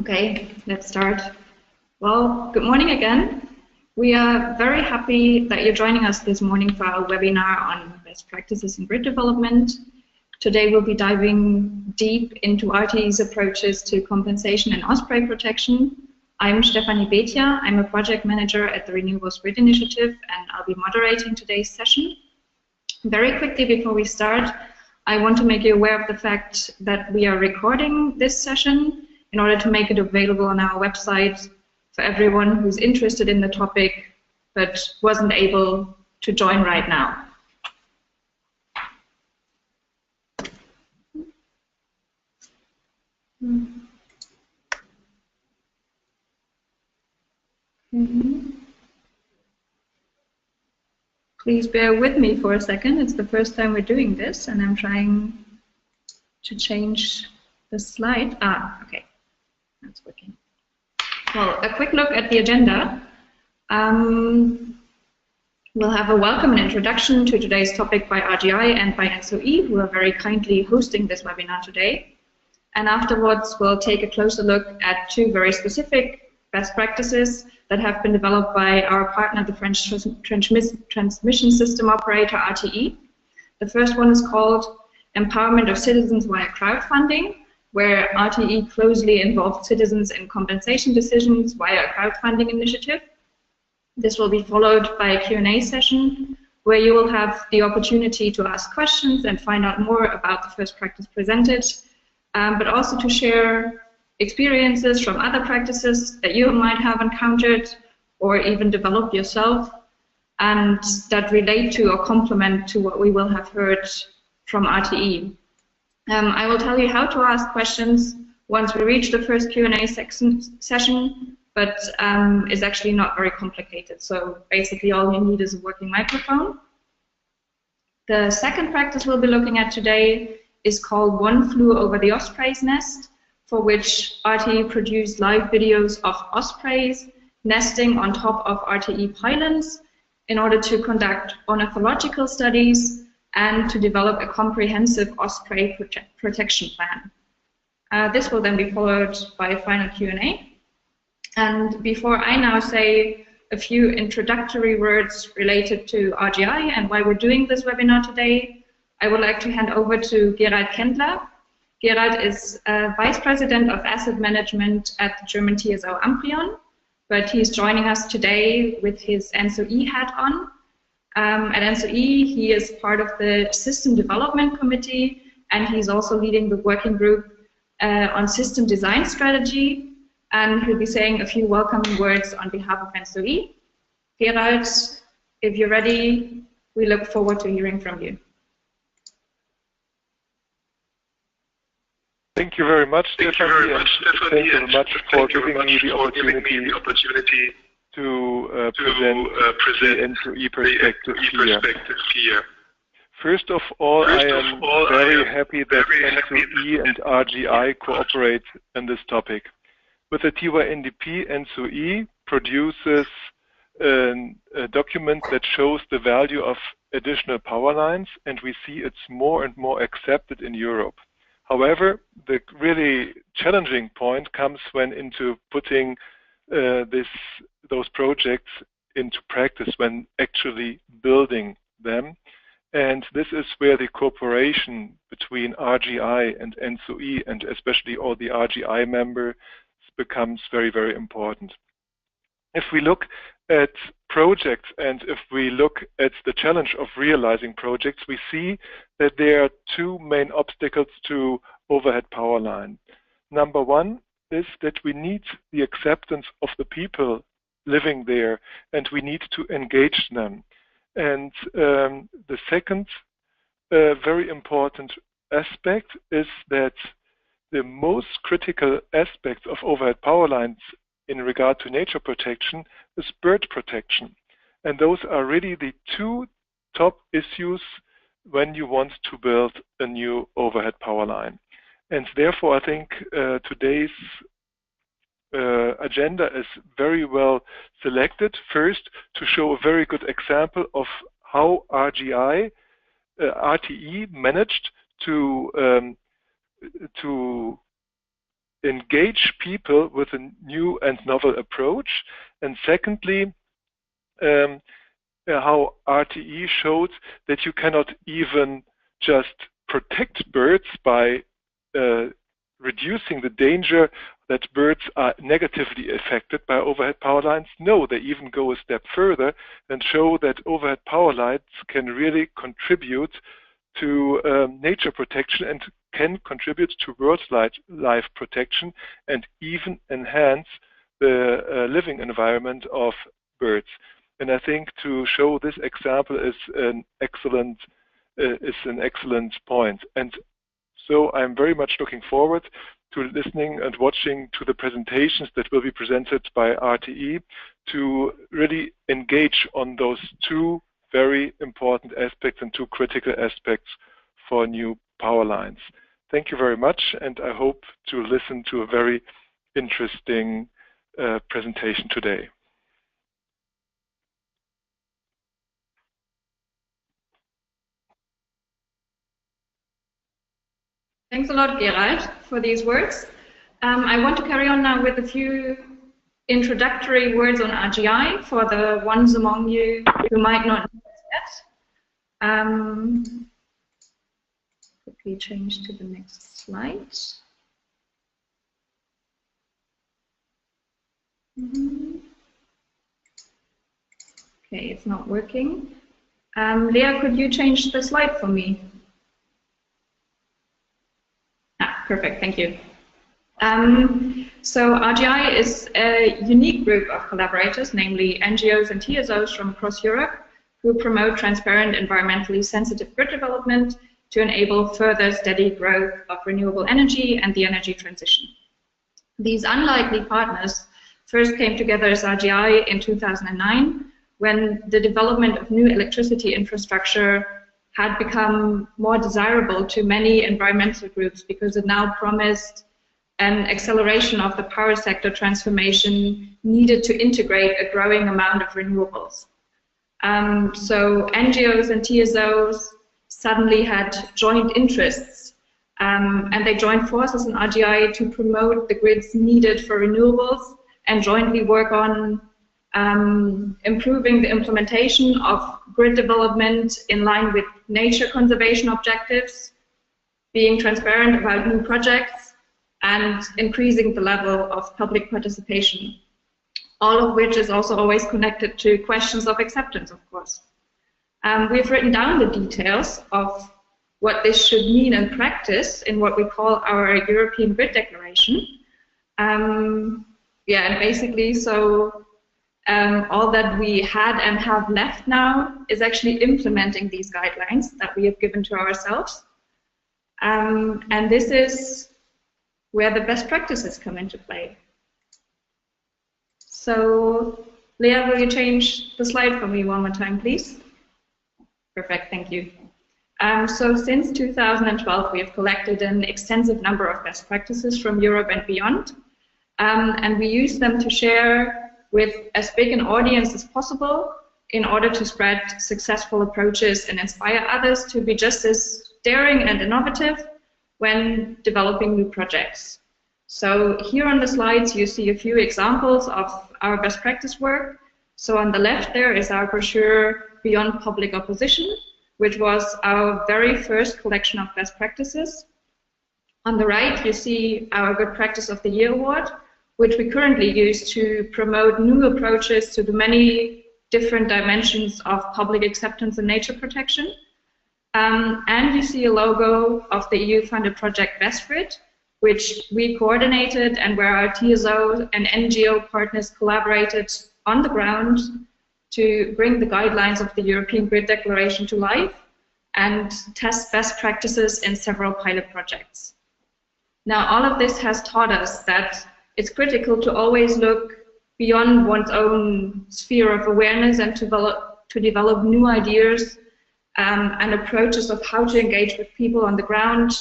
Okay, let's start. Well, good morning again. We are very happy that you're joining us this morning for our webinar on best practices in grid development. Today we'll be diving deep into RTE's approaches to compensation and osprey protection. I'm Stefanie Betia. I'm a project manager at the Renewables Grid Initiative, and I'll be moderating today's session. Very quickly before we start, I want to make you aware of the fact that we are recording this session in order to make it available on our website for everyone who's interested in the topic but wasn't able to join right now. Please bear with me for a second. It's the first time we're doing this, and I'm trying to change the slide. Okay, that's working. Well, a quick look at the agenda. We'll have a welcome and introduction to today's topic by RGI and by ENTSO-E, who are very kindly hosting this webinar today. And afterwards, we'll take a closer look at two very specific best practices that have been developed by our partner, the French transmission system operator, RTE. The first one is called Empowerment of Citizens via Crowdfunding, where RTE closely involved citizens in compensation decisions via a crowdfunding initiative. This will be followed by a Q&A session, where you will have the opportunity to ask questions and find out more about the first practice presented, but also to share experiences from other practices that you might have encountered or even developed yourself, and that relate to or complement to what we will have heard from RTE. I will tell you how to ask questions once we reach the first Q&A session, but it's actually not very complicated. So basically all you need is a working microphone. The second practice we'll be looking at today is called One Flew Over the Osprey's Nest, for which RTE produced live videos of ospreys nesting on top of RTE pylons in order to conduct ornithological studies and to develop a comprehensive osprey protection plan. This will then be followed by a final Q&A. And before I now say a few introductory words related to RGI and why we're doing this webinar today, I would like to hand over to Gerald Kendler. Gerald is Vice President of Asset Management at the German TSO Amprion, but he's joining us today with his ENTSO-E hat on. At ENTSO-E, he is part of the System Development Committee, and he's also leading the working group on system design strategy, and he'll be saying a few welcoming words on behalf of ENTSO-E. Gerald, if you're ready, we look forward to hearing from you. Thank you very much, Stefanie. Thank you very much for giving me the opportunity to present the ENTSO-E perspective here. First of all, I am very happy that ENTSO-E and RGI cooperate in this topic. With the TYNDP, ENTSO-E produces a document that shows the value of additional power lines, and we see it's more and more accepted in Europe. However, the really challenging point comes when into putting those projects into practice, when actually building them. And this is where the cooperation between RGI and ENTSO-E, and especially all the RGI members, becomes very, very important. If we look at projects and if we look at the challenge of realizing projects, we see that there are two main obstacles to overhead power line. Number one is that we need the acceptance of the people living there, and we need to engage them. And the second very important aspect is that the most critical aspects of overhead power lines in regard to nature protection is bird protection. And those are really the two top issues when you want to build a new overhead power line. And therefore, I think today's agenda is very well selected. First, to show a very good example of how RTE managed to engage people with a new and novel approach. And secondly, how RTE showed that you cannot even just protect birds by reducing the danger that birds are negatively affected by overhead power lines. No, they even go a step further and show that overhead power lines can really contribute to nature protection and can contribute to wildlife protection and even enhance the living environment of birds. And I think to show this example is an excellent point. And so I'm very much looking forward to listening and watching to the presentations that will be presented by RTE to really engage on those two very important aspects and two critical aspects for new power lines. Thank you very much, and I hope to listen to a very interesting presentation today. Thanks a lot, Gerald, for these words. I want to carry on now with a few introductory words on RGI for the ones among you who might not know this yet. Quickly change to the next slide. Okay, it's not working. Leah, could you change the slide for me? Perfect, thank you. So RGI is a unique group of collaborators, namely NGOs and TSOs from across Europe, who promote transparent, environmentally sensitive grid development to enable further steady growth of renewable energy and the energy transition. These unlikely partners first came together as RGI in 2009, when the development of new electricity infrastructure had become more desirable to many environmental groups because it now promised an acceleration of the power sector transformation needed to integrate a growing amount of renewables. So NGOs and TSOs suddenly had joint interests, and they joined forces in RGI to promote the grids needed for renewables and jointly work on improving the implementation of grid development in line with nature conservation objectives, being transparent about new projects, and increasing the level of public participation, all of which is also always connected to questions of acceptance, of course. We've written down the details of what this should mean in practice in what we call our European Grid Declaration. And basically, so all that we had and have left now is actually implementing these guidelines that we have given to ourselves. And this is where the best practices come into play. So, Leah, will you change the slide for me one more time, please? Perfect, thank you. So since 2012, we have collected an extensive number of best practices from Europe and beyond, and we use them to share with as big an audience as possible in order to spread successful approaches and inspire others to be just as daring and innovative when developing new projects. So here on the slides you see a few examples of our best practice work. So on the left there is our brochure Beyond Public Opposition, which was our very first collection of best practices. On the right you see our Good Practice of the Year award, which we currently use to promote new approaches to the many different dimensions of public acceptance and nature protection. And you see a logo of the EU-funded project BestGrid, which we coordinated and where our TSO and NGO partners collaborated on the ground to bring the guidelines of the European Grid Declaration to life and test best practices in several pilot projects. Now, all of this has taught us that it's critical to always look beyond one's own sphere of awareness and to develop new ideas and approaches of how to engage with people on the ground,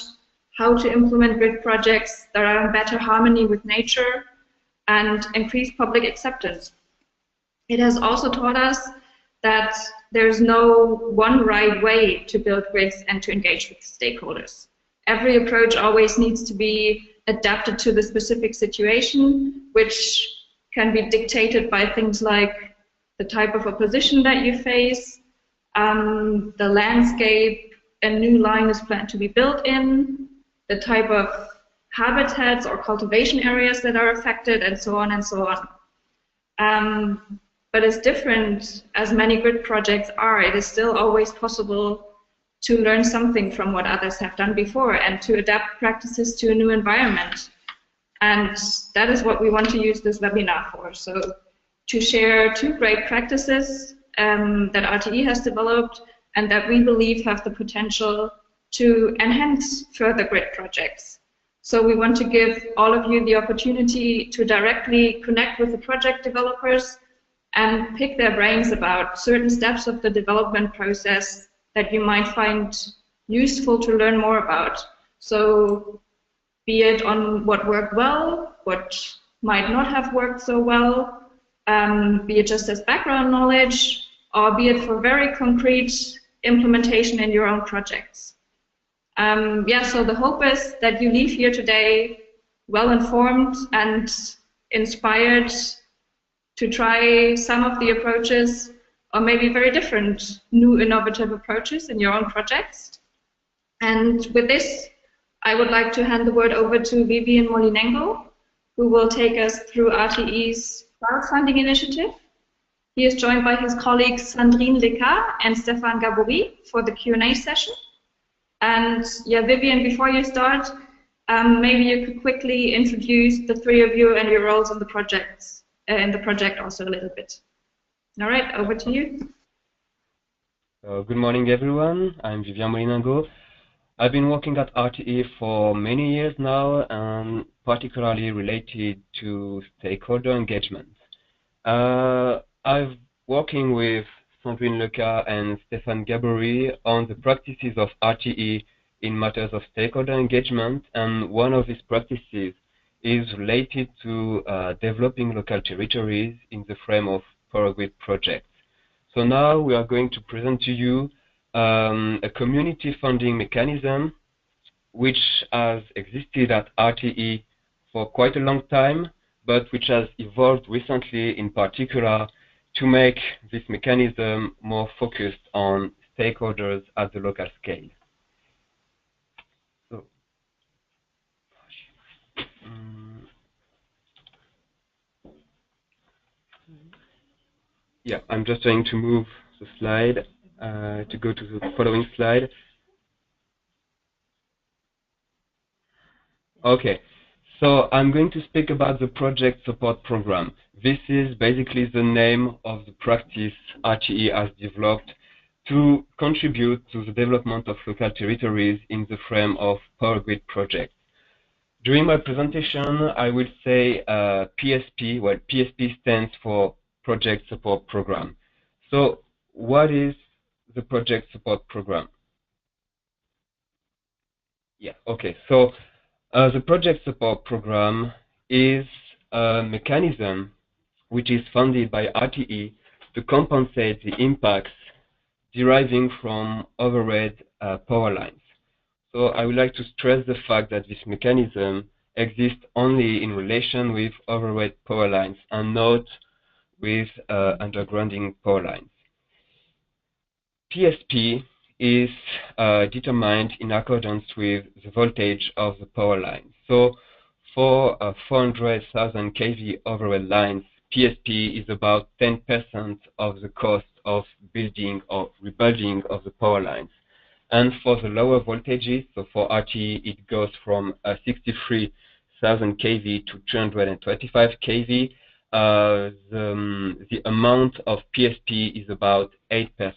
how to implement grid projects that are in better harmony with nature, and increase public acceptance. It has also taught us that there's no one right way to build grids and to engage with stakeholders. Every approach always needs to be adapted to the specific situation, which can be dictated by things like the type of opposition that you face, the landscape a new line is planned to be built in, the type of habitats or cultivation areas that are affected, and so on and so on. But it's different as many grid projects are. It is still always possible to learn something from what others have done before and to adapt practices to a new environment. And that is what we want to use this webinar for. So to share 2 great practices that RTE has developed and that we believe have the potential to enhance further grid projects. So we want to give all of you the opportunity to directly connect with the project developers and pick their brains about certain steps of the development process that you might find useful to learn more about. So be it on what worked well, what might not have worked so well, be it just as background knowledge, or be it for very concrete implementation in your own projects. Yeah, so the hope is that you leave here today well informed and inspired to try some of the approaches, or maybe very different new innovative approaches in your own projects. And with this, I would like to hand the word over to Vivian Molinengo, who will take us through RTE's crowdfunding initiative. He is joined by his colleagues Sandrine Leca and Stéphane Gabory for the Q&A session. And yeah, Vivian, before you start, maybe you could quickly introduce the 3 of you and your roles in the project also a little bit. All right, over to you. Good morning, everyone. I'm Vivian Molinengo. I've been working at RTE for many years now, particularly related to stakeholder engagement. I've working with Sandrine Leca and Stéphane Gabory on the practices of RTE in matters of stakeholder engagement, and one of these practices is related to developing local territories in the frame of power grid projects. So now we are going to present to you a community funding mechanism which has existed at RTE for quite a long time, but which has evolved recently in particular to make this mechanism more focused on stakeholders at the local scale. So, yeah, I'm just trying to move the slide to go to the following slide. Okay, so I'm going to speak about the project support program. This is basically the name of the practice RTE has developed to contribute to the development of local territories in the frame of power grid projects. During my presentation, I will say PSP. Well, PSP stands for Project Support Program. So what is the Project Support Program? Yeah, okay. So the Project Support Program is a mechanism which is funded by RTE to compensate the impacts deriving from overhead power lines. So I would like to stress the fact that this mechanism exists only in relation with overhead power lines and not with undergrounding power lines. PSP is determined in accordance with the voltage of the power line. So for 400,000 kV overhead lines, PSP is about 10% of the cost of building or rebuilding of the power lines. And for the lower voltages, so for RTE, it goes from 63,000 kV to 225 kV. The amount of PSP is about 8%.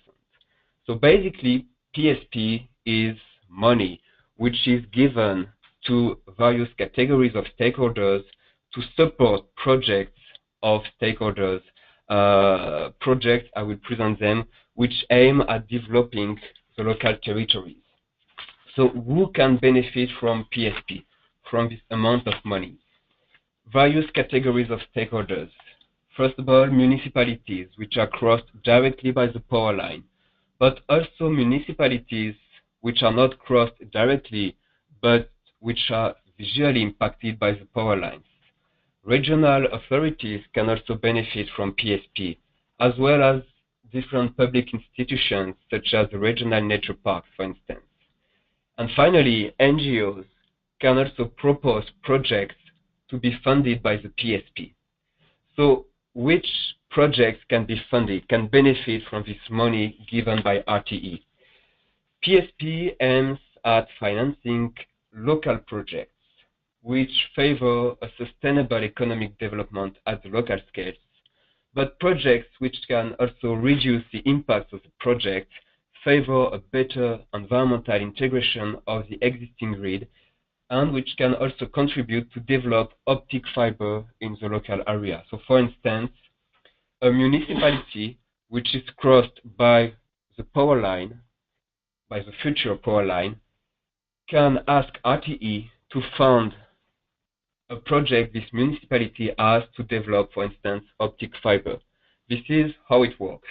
So basically, PSP is money which is given to various categories of stakeholders to support projects of stakeholders. Projects, I will present them, which aim at developing the local territories. So who can benefit from PSP, from this amount of money? Various categories of stakeholders. First of all, municipalities, which are crossed directly by the power line, but also municipalities which are not crossed directly, but which are visually impacted by the power lines. Regional authorities can also benefit from PSP, as well as different public institutions such as the regional nature parks, for instance. And finally, NGOs can also propose projects to be funded by the PSP. So which projects can be funded, can benefit from this money given by RTE? PSP aims at financing local projects which favor a sustainable economic development at the local scales, but projects which can also reduce the impact of the project, favor a better environmental integration of the existing grid, and which can also contribute to develop optic fiber in the local area. So for instance, a municipality which is crossed by the power line, by the future power line, can ask RTE to fund a project this municipality has to develop, for instance, optic fiber. This is how it works.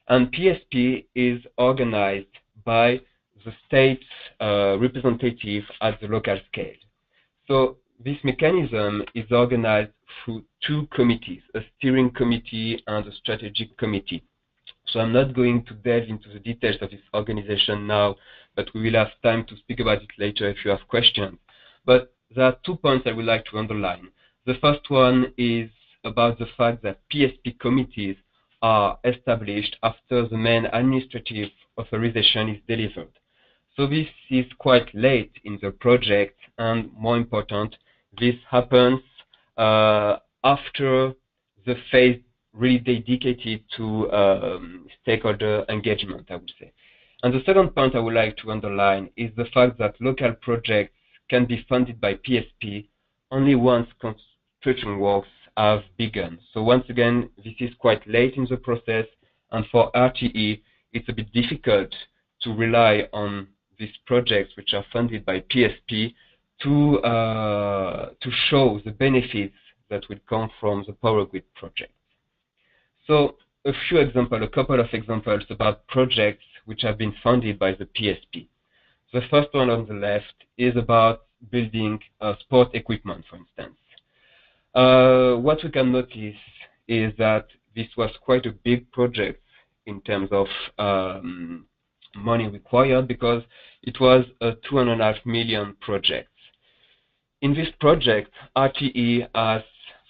And PSP is organized by the state's representative at the local scale. So this mechanism is organized through two committees, a steering committee and a strategic committee. So I'm not going to delve into the details of this organization now, but we will have time to speak about it later if you have questions. But there are 2 points I would like to underline. The first one is about the fact that PSP committees are established after the main administrative authorization is delivered. So this is quite late in the project, and more important, this happens after the phase really dedicated to stakeholder engagement, I would say. And the second point I would like to underline is the fact that local projects can be funded by PSP only once construction works have begun. So once again, this is quite late in the process, and for RTE, it's a bit difficult to rely on these projects which are funded by PSP to show the benefits that will come from the power grid project. So a couple of examples about projects which have been funded by the PSP. The first one on the left is about building sport equipment, for instance. What we can notice is that this was quite a big project in terms of money required, because it was a 2.5 million project. In this project, RTE has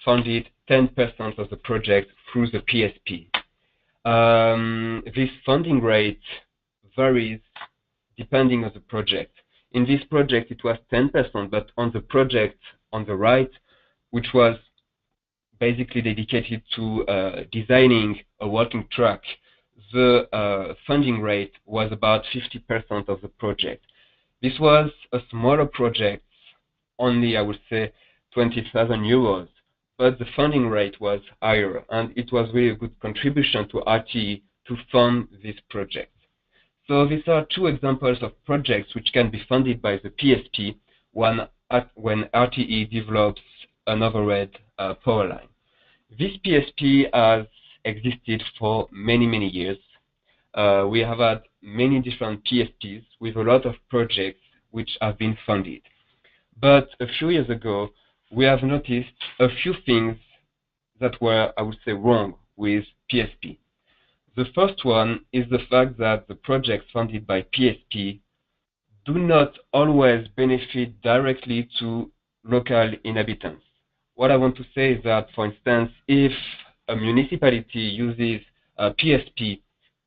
funded 10% of the project through the PSP. This funding rate varies depending on the project. In this project, it was 10%, but on the project on the right, which was basically dedicated to designing a walking track, the funding rate was about 50% of the project. This was a smaller project, only, I would say, 20,000 euros, but the funding rate was higher, and it was really a good contribution to RTE to fund this project. So these are two examples of projects which can be funded by the PSP when RTE develops an overhead power line. This PSP has existed for many, many years. We have had many different PSPs with a lot of projects which have been funded. But a few years ago, we have noticed a few things that were, I would say, wrong with PSP. The first one is the fact that the projects funded by PSP do not always benefit directly to local inhabitants. What I want to say is that, for instance, if a municipality uses a PSP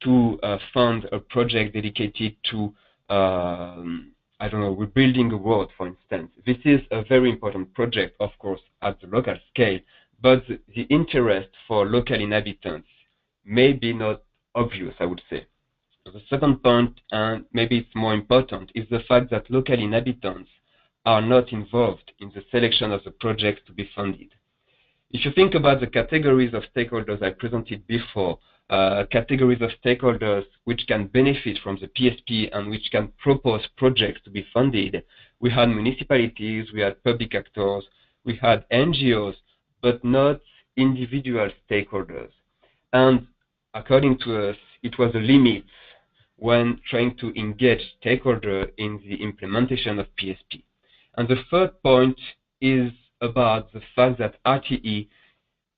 to fund a project dedicated to, I don't know, rebuilding a road, for instance, this is a very important project, of course, at the local scale, but the interest for local inhabitants may be not obvious, I would say. The second point, and maybe it's more important, is the fact that local inhabitants are not involved in the selection of the projects to be funded. If you think about the categories of stakeholders I presented before, categories of stakeholders which can benefit from the PSP and which can propose projects to be funded, we had municipalities, we had public actors, we had NGOs, but not individual stakeholders. And according to us, it was a limit when trying to engage stakeholders in the implementation of PSP. And the third point is about the fact that RTE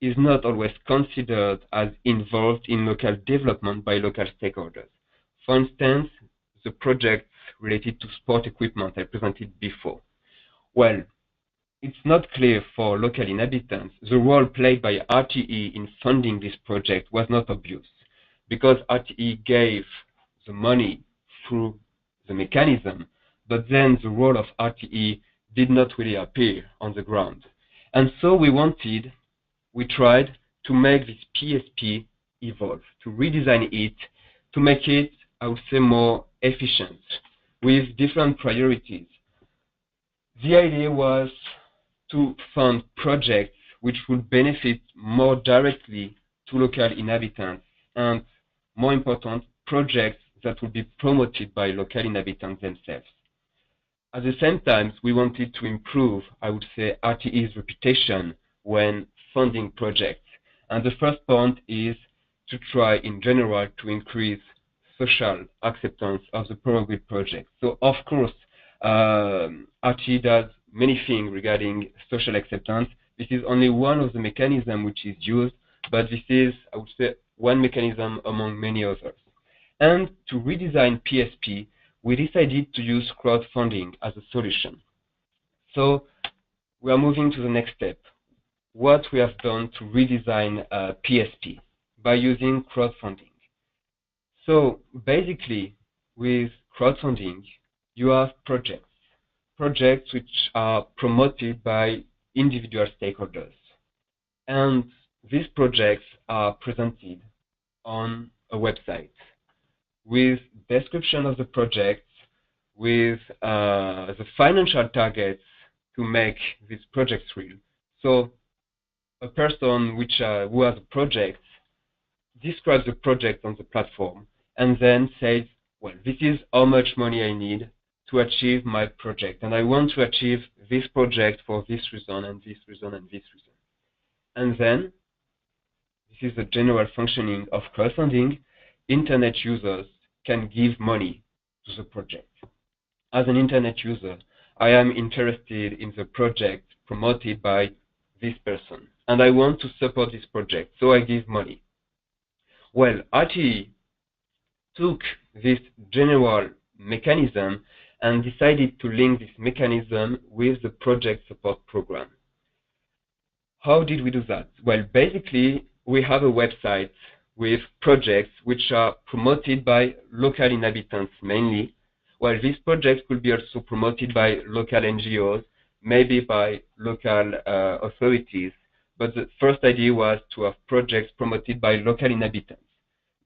is not always considered as involved in local development by local stakeholders. For instance, the projects related to sport equipment I presented before. Well, it's not clear for local inhabitants. The role played by RTE in funding this project was not obvious, because RTE gave the money through the mechanism, but then the role of RTE did not really appear on the ground. And so we tried to make this PSP evolve, to redesign it, to make it, I would say, more efficient, with different priorities. The idea was to fund projects which would benefit more directly to local inhabitants, and more important, projects that would be promoted by local inhabitants themselves. At the same time, we wanted to improve, I would say, RTE's reputation when funding projects. And the first point is to try in general to increase social acceptance of the power grid project. So of course, RTE does many things regarding social acceptance. This is only one of the mechanisms which is used, but this is, I would say, one mechanism among many others. And to redesign PSP, we decided to use crowdfunding as a solution. So we are moving to the next step. What we have done to redesign PSP by using crowdfunding. So basically, with crowdfunding, you have projects which are promoted by individual stakeholders. And these projects are presented on a website with description of the project, with the financial targets to make these projects real. So a person who has a project describes the project on the platform and then says, well, this is how much money I need to achieve my project, and I want to achieve this project for this reason and this reason and this reason. And then, this is the general functioning of crowdfunding. Internet users can give money to the project. As an internet user, I am interested in the project promoted by this person, and I want to support this project, so I give money. Well, RTE took this general mechanism and decided to link this mechanism with the project support program. How did we do that? Well, basically, we have a website with projects which are promoted by local inhabitants mainly. Well, these projects could be also promoted by local NGOs, maybe by local authorities, but the first idea was to have projects promoted by local inhabitants.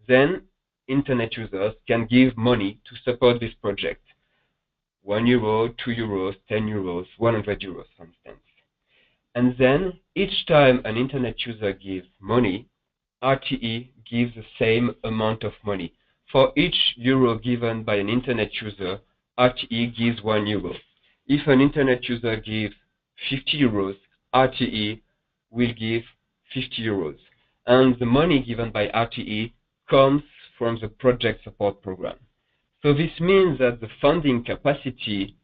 Then, internet users can give money to support this project. €1, €2, €10, €100, for instance. And then, each time an internet user gives money, RTE gives the same amount of money. For each euro given by an internet user, RTE gives €1. If an internet user gives €50, RTE will give €50. And the money given by RTE comes from the project support program. So this means that the funding capacity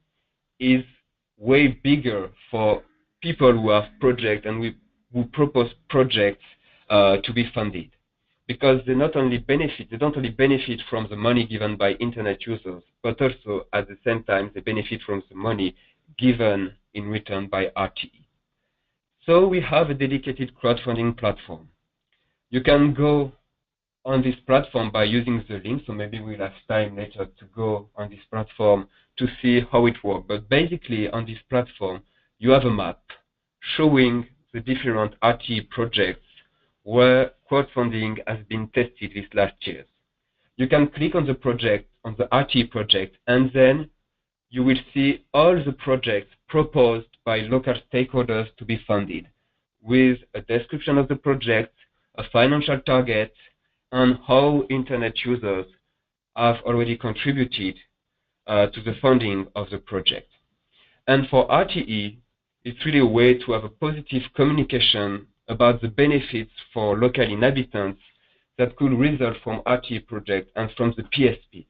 is way bigger for people who have projects and who propose projects to be funded, because they don't only benefit from the money given by internet users, but also at the same time they benefit from the money given in return by RTE. So we have a dedicated crowdfunding platform. You can go on this platform by using the link, so maybe we'll have time later to go on this platform to see how it works. But basically on this platform, you have a map showing the different RTE projects where crowdfunding has been tested these last years. You can click on the project, on the RTE project, and then you will see all the projects proposed by local stakeholders to be funded, with a description of the project, a financial target, and how internet users have already contributed to the funding of the project. And for RTE, it's really a way to have a positive communication about the benefits for local inhabitants that could result from RTE project and from the PSP.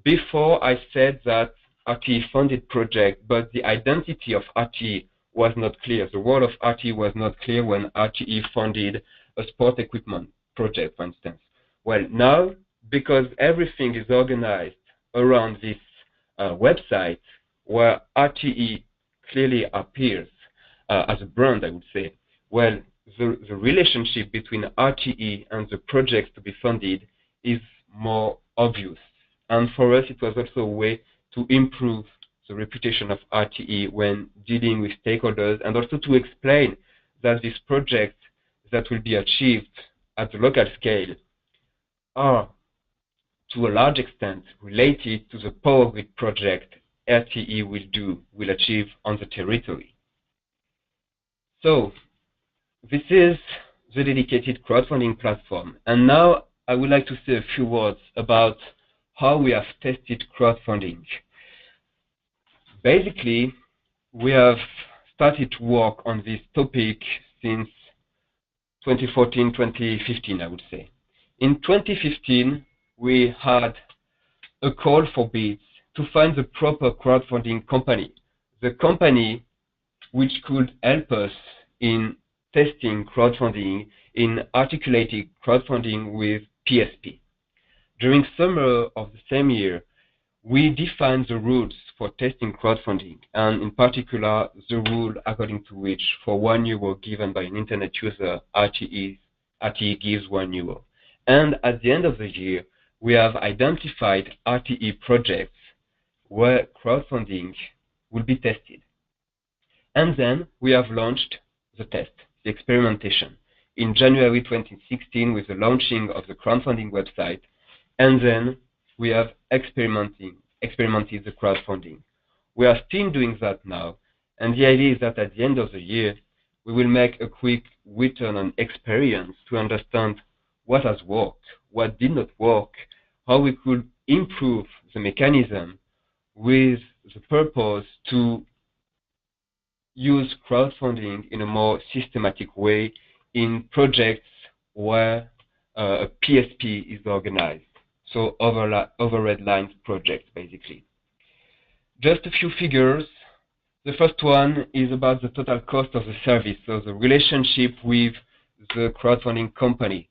Before, I said that RTE-funded project, but the identity of RTE was not clear. The role of RTE was not clear when RTE funded a sport equipment project, for instance. Well, now, because everything is organized around this website, where RTE clearly appears as a brand, I would say, well, the relationship between RTE and the projects to be funded is more obvious. And for us, it was also a way to improve the reputation of RTE when dealing with stakeholders, and also to explain that these projects that will be achieved at the local scale are, to a large extent, related to the power grid project RTE will achieve on the territory. So, this is the dedicated crowdfunding platform. And now I would like to say a few words about how we have tested crowdfunding. Basically, we have started to work on this topic since 2014, 2015, I would say. In 2015, we had a call for bids to find the proper crowdfunding company, the company which could help us in testing crowdfunding, in articulating crowdfunding with PSP. During summer of the same year, we defined the rules for testing crowdfunding, and in particular, the rule according to which for €1 given by an internet user, RTE gives €1. And at the end of the year, we have identified RTE projects where crowdfunding will be tested. And then we have launched the test, the experimentation, in January 2016 with the launching of the crowdfunding website, and then we have experimented the crowdfunding. We are still doing that now, and the idea is that at the end of the year, we will make a quick return on experience to understand what has worked, what did not work, how we could improve the mechanism with the purpose to use crowdfunding in a more systematic way in projects where a PSP is organized. So overhead lines projects, basically. Just a few figures. The first one is about the total cost of the service, so the relationship with the crowdfunding company.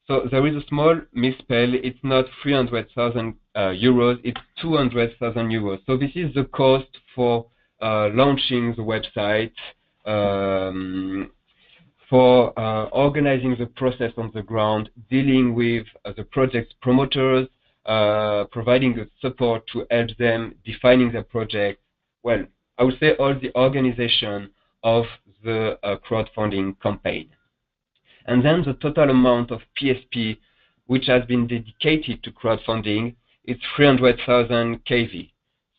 So there is a small misspell. It's not 300,000 euros, it's 200,000 euros. So this is the cost for launching the website, for organizing the process on the ground, dealing with the project's promoters, providing the support to help them defining their project. Well, I would say all the organization of the crowdfunding campaign. And then the total amount of PSP which has been dedicated to crowdfunding is 300,000 kV.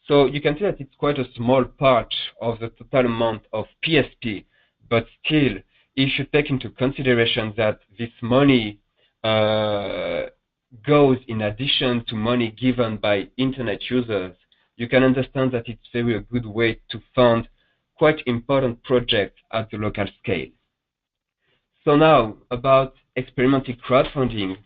So you can see that it's quite a small part of the total amount of PSP, but still, if you take into consideration that this money goes in addition to money given by internet users, you can understand that it's very a good way to fund quite important projects at the local scale. So now, about experimental crowdfunding,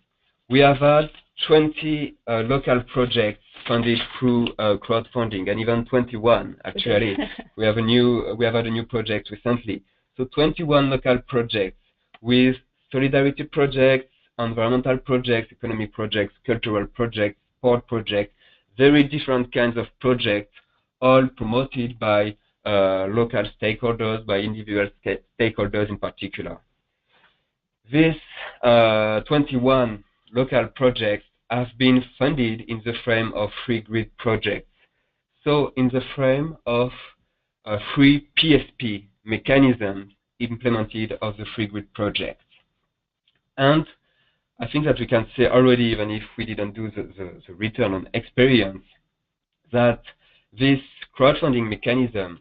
we have had 20 local projects funded through crowdfunding, and even 21 actually. we have had a new project recently. So 21 local projects with solidarity projects, environmental projects, economic projects, cultural projects, sport projects, very different kinds of projects, all promoted by local stakeholders, by individual stakeholders in particular. These 21 local projects have been funded in the frame of 3 grid projects. So in the frame of 3 PSP mechanisms implemented of the 3 grid projects. And I think that we can say already, even if we didn't do the return on experience, that this crowdfunding mechanism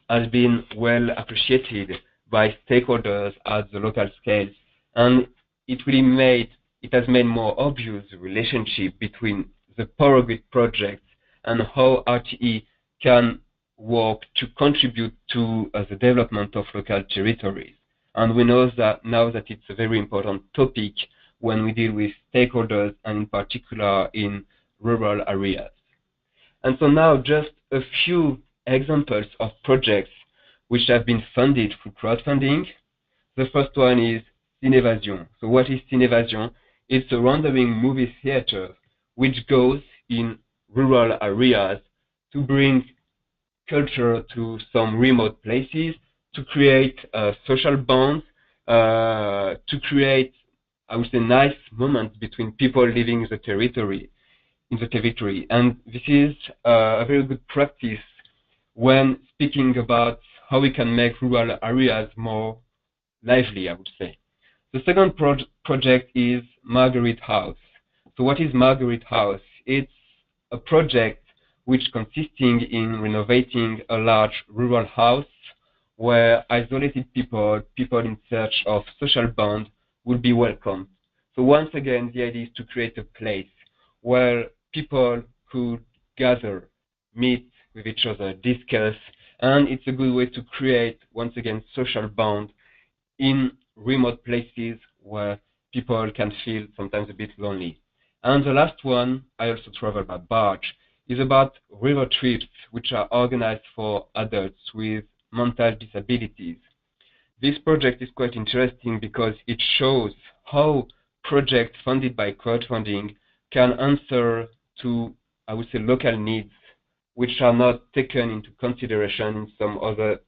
has been well appreciated by stakeholders at the local scale, and it has made more obvious the relationship between the power grid projects and how RTE can work to contribute to the development of local territories. And we know that now that it's a very important topic when we deal with stakeholders, and in particular in rural areas. And so now just a few examples of projects which have been funded through crowdfunding. The first one is Cinévasion. So what is Cinévasion? It's a rendering movie theater which goes in rural areas to bring culture to some remote places, to create social bonds, to create, I would say, nice moments between people living in the territory. And this is a very good practice when speaking about how we can make rural areas more lively, I would say. The second project is Marguerite House. So what is Marguerite House? It's a project which consisting in renovating a large rural house where isolated people in search of social bond will be welcomed. So once again, the idea is to create a place where people could gather, meet with each other, discuss, and it's a good way to create, once again, social bond in remote places where people can feel sometimes a bit lonely. And the last one, I also travel by barge, is about river trips which are organized for adults with mental disabilities. This project is quite interesting because it shows how projects funded by crowdfunding can answer to, I would say, local needs which are not taken into consideration in some other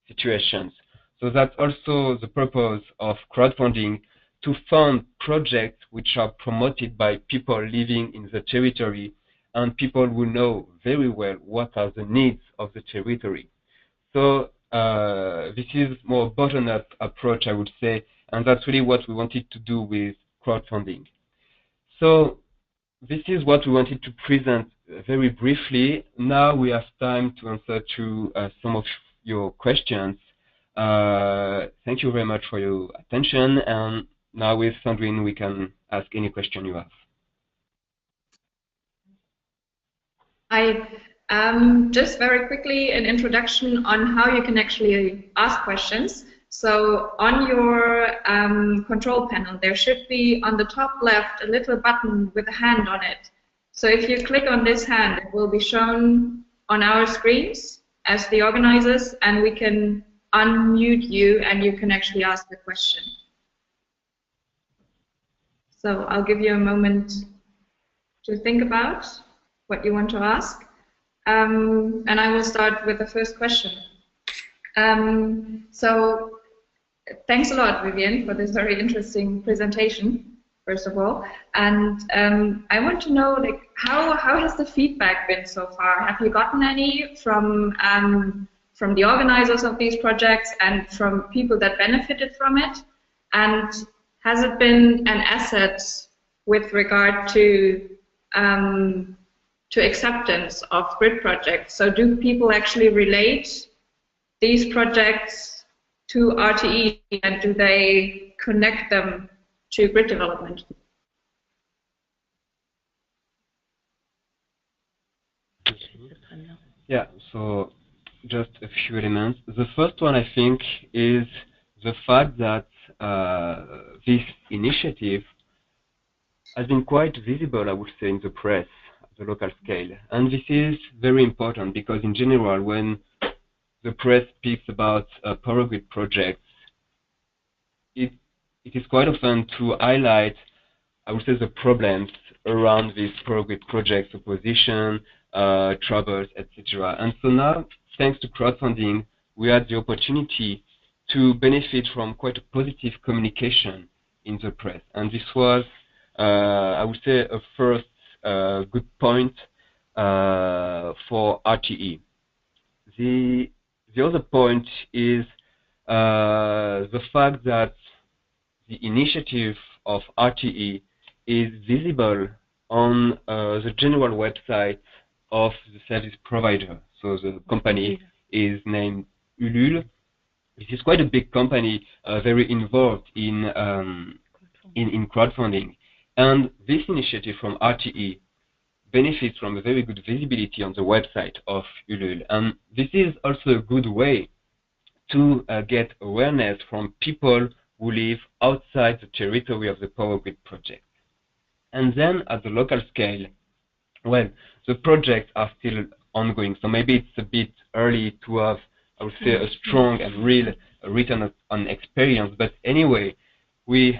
situations. So that's also the purpose of crowdfunding, to fund projects which are promoted by people living in the territory and people who know very well what are the needs of the territory. So this is more bottom-up approach, I would say, and that's really what we wanted to do with crowdfunding. So this is what we wanted to present very briefly. Now we have time to answer to some of your questions. Thank you very much for your attention, and now with Sandrine we can ask any question you have. Just very quickly an introduction on how you can actually ask questions. So on your control panel there should be on the top left a little button with a hand on it. So if you click on this hand, it will be shown on our screens as the organizers, and we can unmute you and you can actually ask the question. So I'll give you a moment to think about what you want to ask. And I will start with the first question. So thanks a lot, Vivian, for this very interesting presentation, first of all. And I want to know, like, how has the feedback been so far? Have you gotten any from the organizers of these projects and from people that benefited from it? And has it been an asset with regard to acceptance of grid projects? So do people actually relate these projects to RTE, and do they connect them to grid development? Yeah, so just a few elements. The first one, I think, is the fact that this initiative has been quite visible, I would say, in the press at the local scale. And this is very important because, in general, when the press speaks about power grid projects, it is quite often to highlight, I would say, the problems around these power grid projects, opposition, troubles, etc. And so now, thanks to crowdfunding, we had the opportunity to benefit from quite a positive communication in the press. And this was, I would say, a first good point for RTE. The other point is the fact that the initiative of RTE is visible on the general website of the service provider. So the company is named Ulule. This is quite a big company, very involved in crowdfunding. And this initiative from RTE benefits from a very good visibility on the website of Ulule. And this is also a good way to get awareness from people who live outside the territory of the power grid project. And then at the local scale, Well, the projects are still ongoing, so maybe it's a bit early to have, I would say, a strong and real return on experience. But anyway, we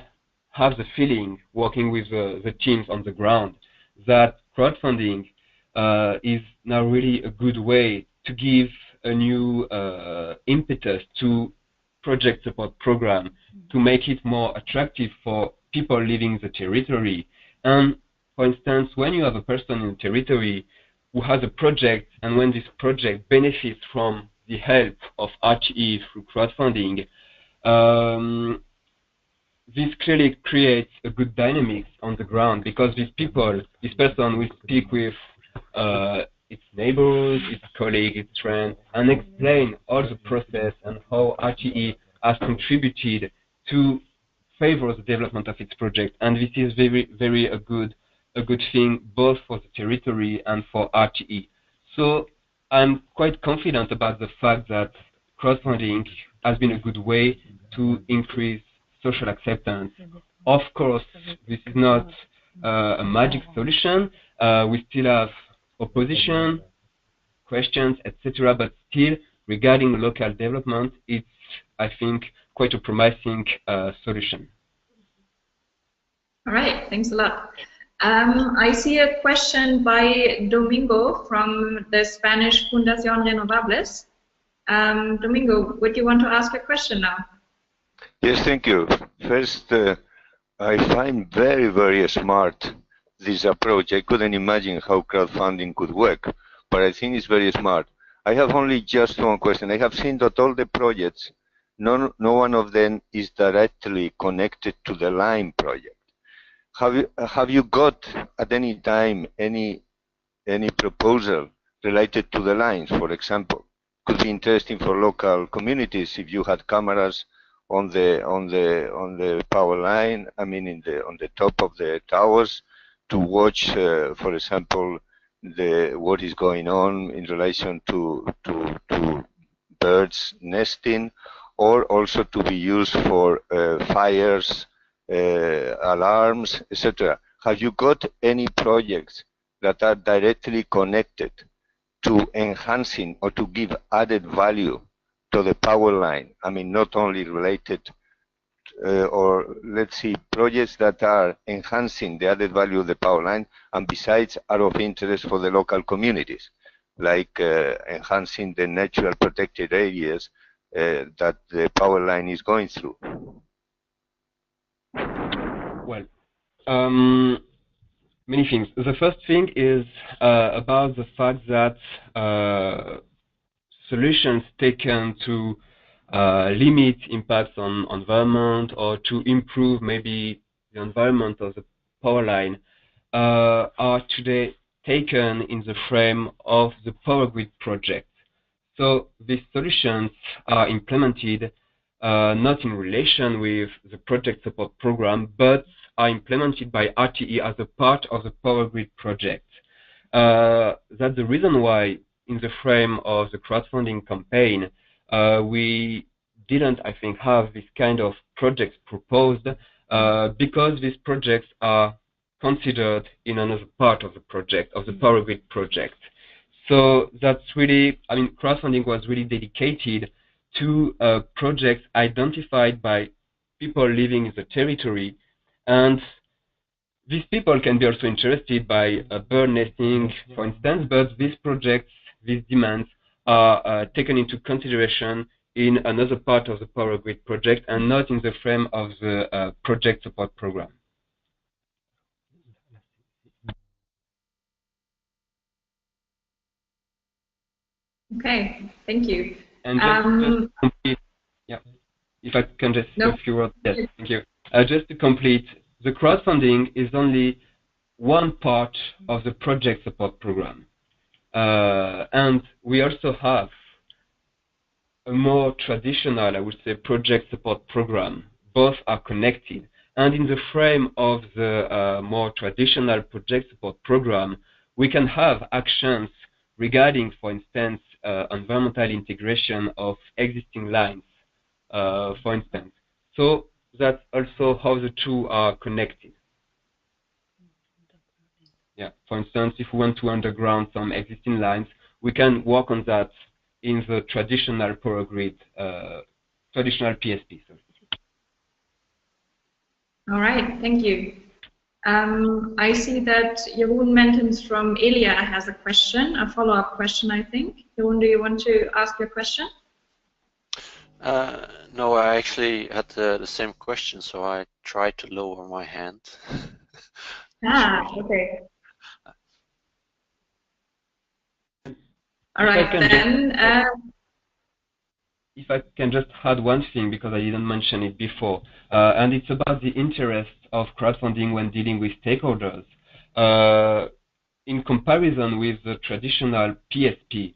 have the feeling, working with the teams on the ground, that crowdfunding is now really a good way to give a new impetus to project support program, to make it more attractive for people leaving the territory. And for instance, when you have a person in the territory who has a project, and when this project benefits from the help of RTE through crowdfunding, this clearly creates a good dynamics on the ground, because these people, this person will speak with its neighbors, its colleagues, its friends, and explain all the process and how RTE has contributed to favor the development of its project. And this is very a good thing, both for the territory and for RTE. So I'm quite confident about the fact that crowdfunding has been a good way to increase social acceptance. Of course, this is not a magic solution. We still have opposition, questions, etc. But still, regarding local development, it's, I think, quite a promising solution. All right, thanks a lot. I see a question by Domingo from the Spanish Fundación Renovables. Domingo, would you want to ask a question now? Yes, thank you. First, I find very smart this approach. I couldn't imagine how crowdfunding could work, but I think it's very smart. I have only just one question. I have seen that all the projects, no one of them is directly connected to the line project. Have you got at any time any proposal related to the lines, for example? Could be interesting for local communities if you had cameras on the power line. I mean, on the top of the towers, to watch, for example, what is going on in relation to birds nesting, or also to be used for fires, alarms, etc. Have you got any projects that are directly connected to enhancing or to give added value to the power line? I mean, not only related, or let's see, projects that are enhancing the added value of the power line, and besides are of interest for the local communities, like enhancing the natural protected areas that the power line is going through. Well, many things. The first thing is about the fact that solutions taken to limit impacts on environment, or to improve maybe the environment of the power line, are today taken in the frame of the power grid project. So these solutions are implemented not in relation with the project support program, but are implemented by RTE as a part of the power grid project. That's the reason why, in the frame of the crowdfunding campaign, we didn't, I think, have this kind of projects proposed, because these projects are considered in another part of the project, of the power grid project. So that's really, I mean, crowdfunding was really dedicated to projects identified by people living in the territory. And these people can be also interested by bird nesting, for instance, but these projects, these demands are taken into consideration in another part of the power grid project, and not in the frame of the project support program. Okay, thank you. And just to complete, yeah, if I can just say a few words. Yes, thank you. Just to complete, the crowdfunding is only one part of the project support program. And we also have a more traditional, I would say, project support program. Both are connected. And in the frame of the more traditional project support program, we can have actions regarding, for instance, environmental integration of existing lines, for instance. So that's also how the two are connected. For instance, if we want to underground some existing lines, we can work on that in the traditional power grid, traditional PSP. All right, thank you. I see that Jeroen Mentens from Elia has a question, a follow-up question, I think. Jeroen, do you want to ask your question? No, I actually had the same question, so I tried to lower my hand. Okay. All right, then. If I can just add one thing, because I didn't mention it before, and it's about the interest of crowdfunding when dealing with stakeholders. In comparison with the traditional PSP,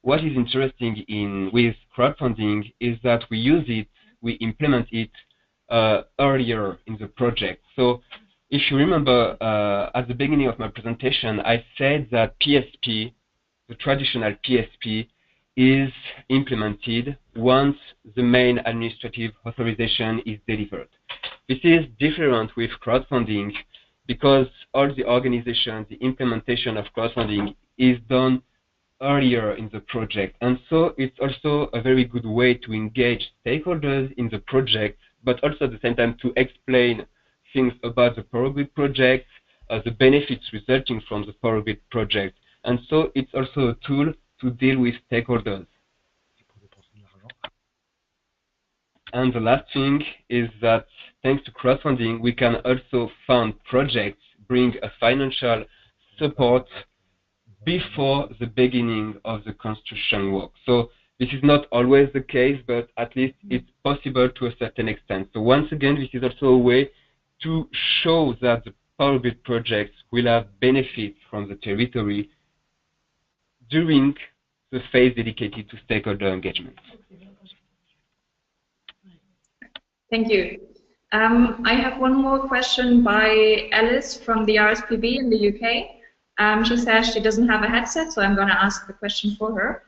what is interesting with crowdfunding is that we use it, we implement it earlier in the project. So if you remember at the beginning of my presentation, I said that PSP, the traditional PSP, is implemented once the main administrative authorization is delivered. This is different with crowdfunding because all the organization, the implementation of crowdfunding is done earlier in the project. And so it's also a very good way to engage stakeholders in the project, but also at the same time to explain things about the power grid project, the benefits resulting from the power grid project. And so it's also a tool to deal with stakeholders. And the last thing is that thanks to crowdfunding, we can also fund projects, bring a financial support before the beginning of the construction work. So this is not always the case, but at least it's possible to a certain extent. So once again, this is also a way to show that the power grid projects will have benefits from the territory during the phase dedicated to stakeholder engagement. Thank you. I have one more question by Alice from the RSPB in the UK. She says she doesn't have a headset, so I'm going to ask the question for her.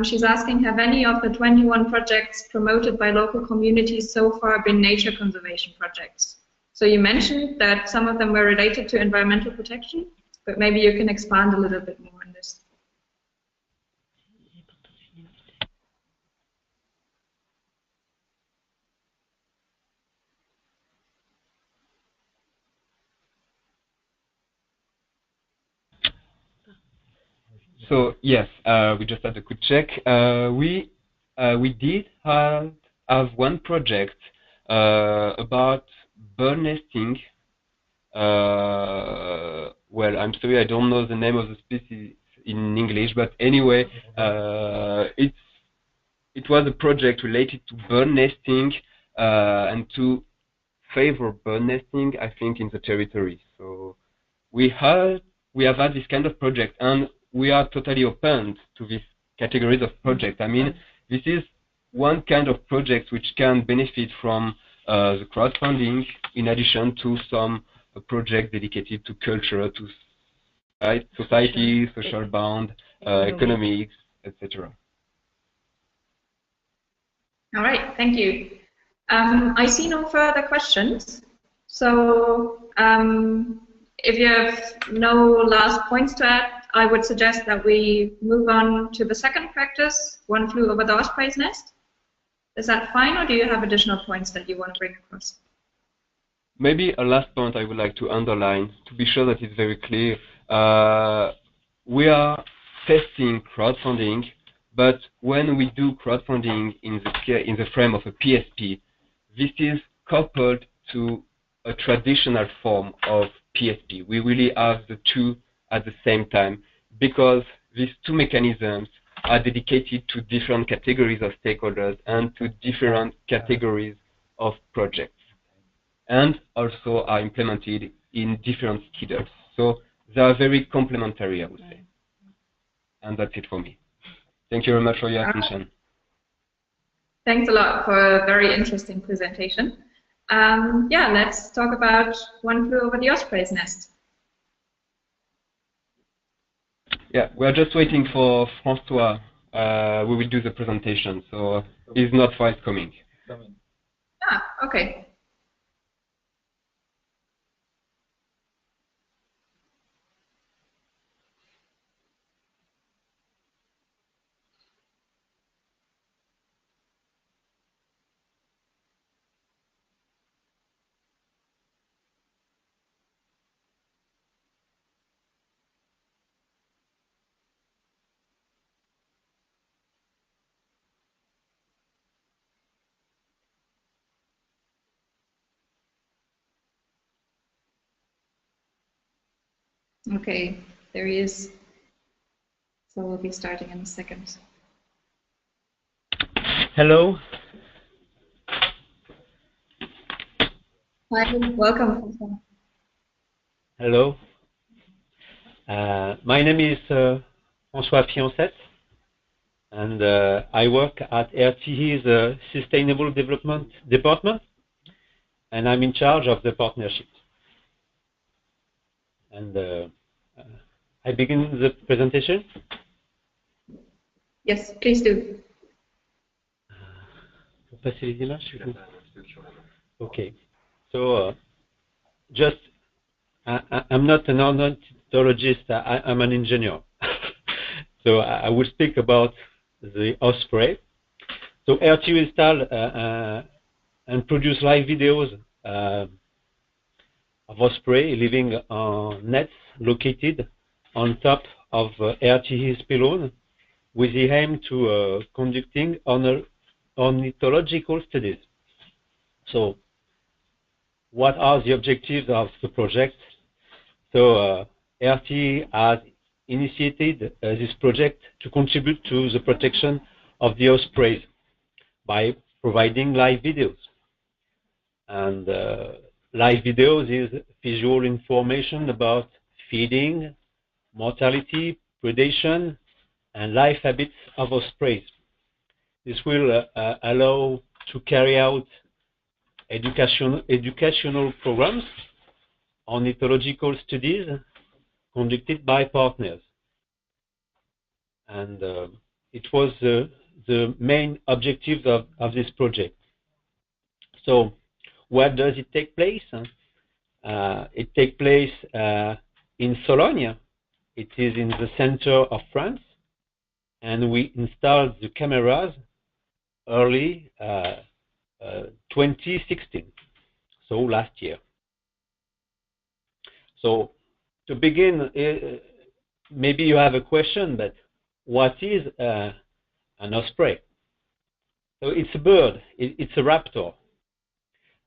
She's asking, have any of the 21 projects promoted by local communities so far been nature conservation projects? So you mentioned that some of them were related to environmental protection, but maybe you can expand a little bit more on this. So yes, we just had a quick check. We did have one project about bird nesting. Well, I'm sorry, I don't know the name of the species in English, but anyway, it was a project related to bird nesting and to favor bird nesting, I think, in the territory. So we have had this kind of project, and we are totally open to these categories of project. I mean, this is one kind of project which can benefit from the crowdfunding, in addition to some project dedicated to culture, to society, social bound, economics, etc. All right, thank you. I see no further questions. So if you have no last points to add, I would suggest that we move on to the second practice, One Flew Over the Osprey's Nest. Is that fine, or do you have additional points that you want to bring across? Maybe a last point I would like to underline, to be sure that it's very clear. We are testing crowdfunding, but when we do crowdfunding in the frame of a PSP, this is coupled to a traditional form of PSP. We really have the two at the same time, because these two mechanisms are dedicated to different categories of stakeholders and to different categories of projects, and also are implemented in different schedules. So they are very complementary, I would say. And that's it for me. Thank you very much for your attention. Thanks a lot for a very interesting presentation. Yeah, let's talk about One Flew Over the Osprey's Nest. Yeah, we are just waiting for François. We will do the presentation, so he's not forthcoming. Ah, okay. Okay, there he is. So we'll be starting in a second. Hello. Hi, welcome. Hello. My name is François Fiancet, and I work at RTE's Sustainable Development Department, and I'm in charge of the partnership. And I begin the presentation. Yes, please do. Okay. So just, I'm not an ornithologist, I'm an engineer. So I will speak about the osprey. So RTE install and produce live videos of osprey living on nets located on top of RTE's pylon, with the aim to conducting ornithological studies. So what are the objectives of the project? So RTE has initiated this project to contribute to the protection of the ospreys by providing live videos. And live videos is visual information about feeding, mortality, predation, and life habits of ospreys. This will allow to carry out educational programs, ornithological studies conducted by partners. And it was the main objective of this project. So where does it take place? It takes place in Sologne. It is in the center of France, and we installed the cameras early 2016, so last year. So to begin, maybe you have a question, but what is an osprey? So it's a bird, it's a raptor.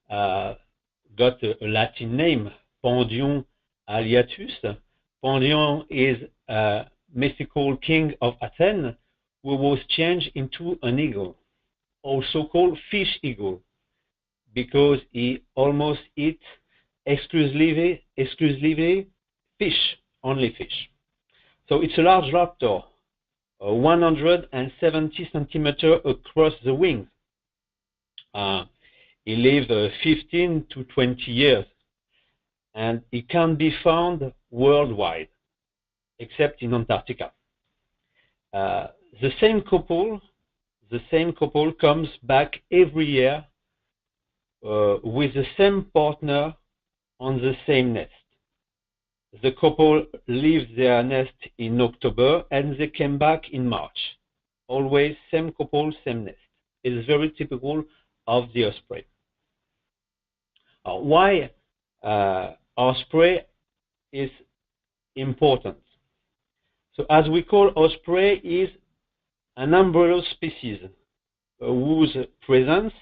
Got a Latin name, Pandion aliatus. Pandion is a mythical king of Athens who was changed into an eagle, also called fish eagle, because he almost eats exclusively fish, only fish. So it's a large raptor, 170 centimeters across the wings. He lives 15 to 20 years, and he can be found worldwide, except in Antarctica. The same couple comes back every year with the same partner on the same nest. The couple leaves their nest in October and they came back in March. Always same couple, same nest. It is very typical of the osprey. Why osprey is important? So as we call, osprey is an umbrella species whose presence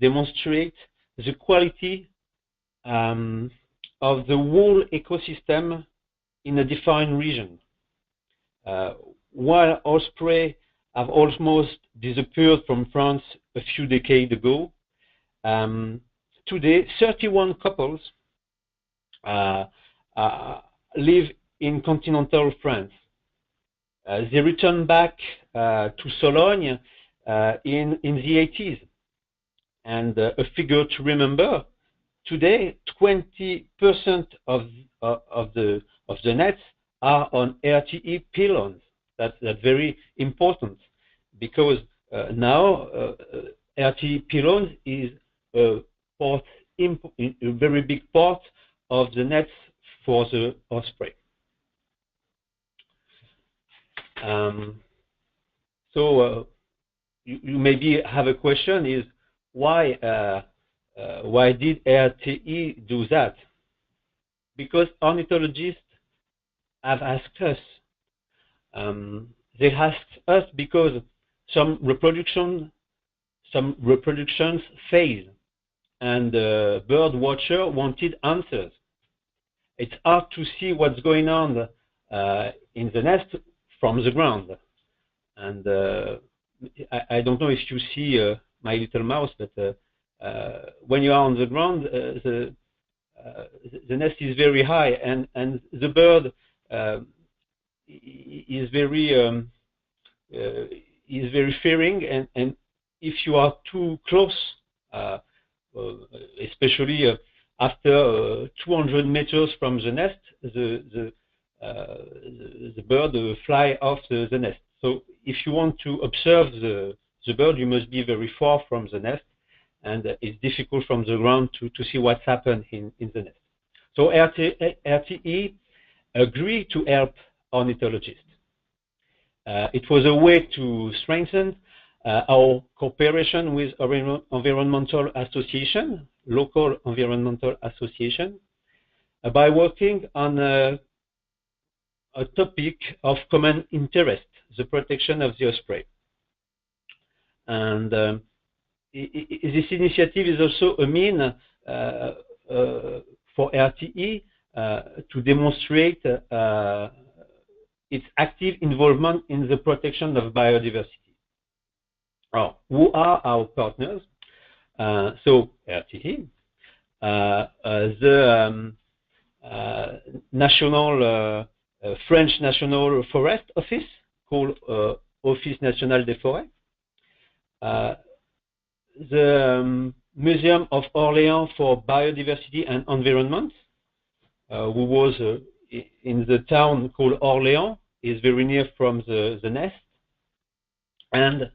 demonstrates the quality of the whole ecosystem in a defined region. While osprey have almost disappeared from France a few decades ago, today 31 couples live in continental France. They returned back to Sologne in the 80s. And a figure to remember, today 20% of the nets are on RTE pylons. That's very important, because now RTE pylons is a very big part of the nets for the osprey. So you maybe have a question: is why did RTE do that? Because ornithologists have asked us. They asked us because some reproductions failed, and the bird watcher wanted answers. it's hard to see what's going on in the nest from the ground. And I don't know if you see my little mouse, but when you are on the ground, the nest is very high, and the bird is very fearing, and if you are too close, especially after 200 meters from the nest, the bird fly off the nest. So if you want to observe the bird, you must be very far from the nest, and it's difficult from the ground to see what's happened in the nest. So RTE agreed to help ornithologists. It was a way to strengthen our cooperation with environmental association, local environmental association, by working on a topic of common interest, the protection of the osprey. And this initiative is also a means for RTE to demonstrate its active involvement in the protection of biodiversity. Who are our partners? So RTE, the national French National Forest Office called Office National des Forêts, the Museum of Orléans for Biodiversity and Environment, who was in the town called Orléans, is very near from the nest, and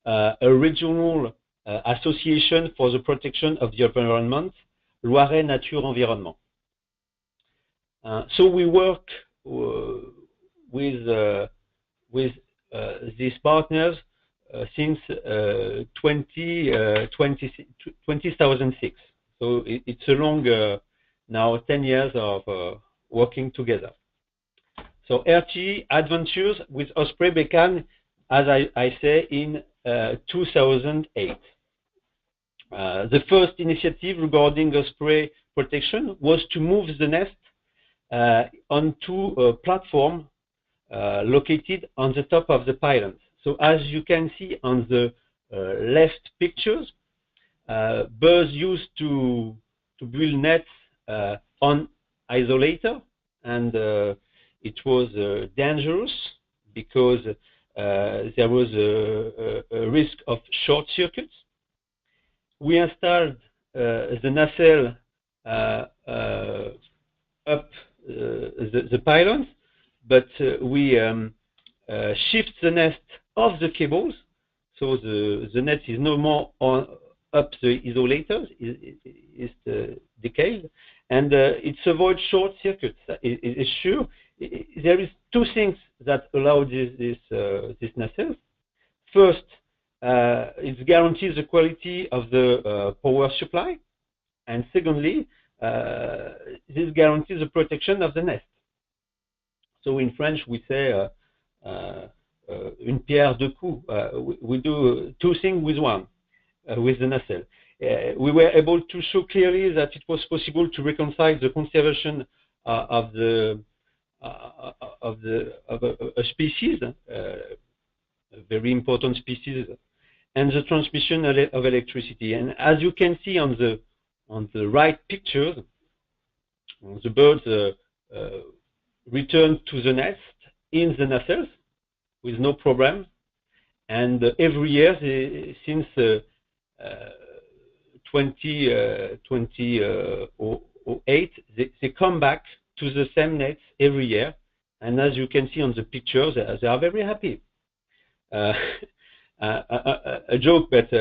a regional association for the protection of the environment, Loiret Nature Environnement. So we work with these partners since 2006. So it's a long, now 10 years of working together. So RTE adventures with osprey began, as I say, in 2008. The first initiative regarding osprey protection was to move the nest onto a platform located on the top of the pylons. So as you can see on the left pictures, birds used to build nets on isolator, and it was dangerous because there was a risk of short circuits. We installed the nacelle up the pylons, but we shift the nest off the cables, so the net is no more up the isolators, is decayed, and it avoids short circuits. It's sure. There is two things that allow this nacelle. First, it guarantees the quality of the power supply, and secondly, this guarantees the protection of the nest. So in French we say une pierre deux coups. We do two things with one, with the nacelle. We were able to show clearly that it was possible to reconcile the conservation of a species, a very important species, and the transmission of electricity. And as you can see on the right pictures, the birds return to the nest in the nacelles with no problem, and every year since 2008 they come back to the same nets every year, and as you can see on the pictures, they are very happy. A joke, but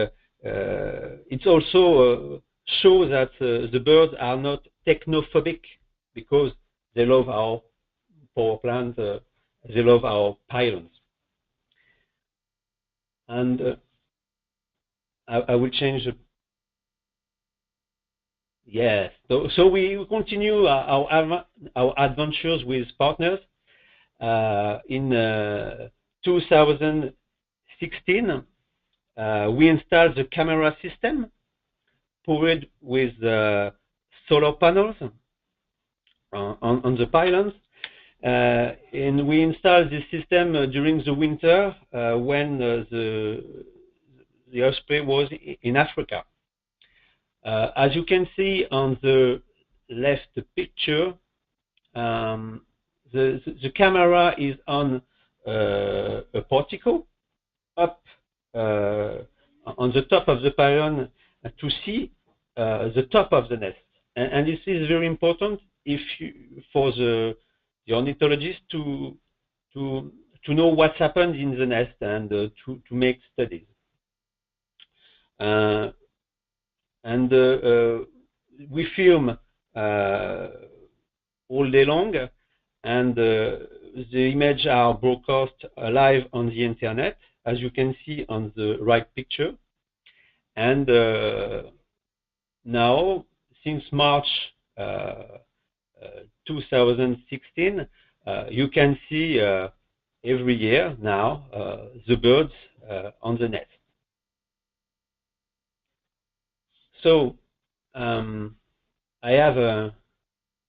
it also shows that the birds are not technophobic because they love our power plant, they love our pylons. And I will change the. Yes, so we continue our adventures with partners. In 2016, we installed the camera system powered with solar panels on the pylons. And we installed this system during the winter when the osprey was in Africa. As you can see on the left picture, the camera is on a portico up on the top of the pylon to see the top of the nest. And this is very important for the ornithologist to know what's happened in the nest and to make studies. We film all day long, and the images are broadcast live on the internet, as you can see on the right picture. And now, since March 2016, you can see every year now the birds on the nest. So I have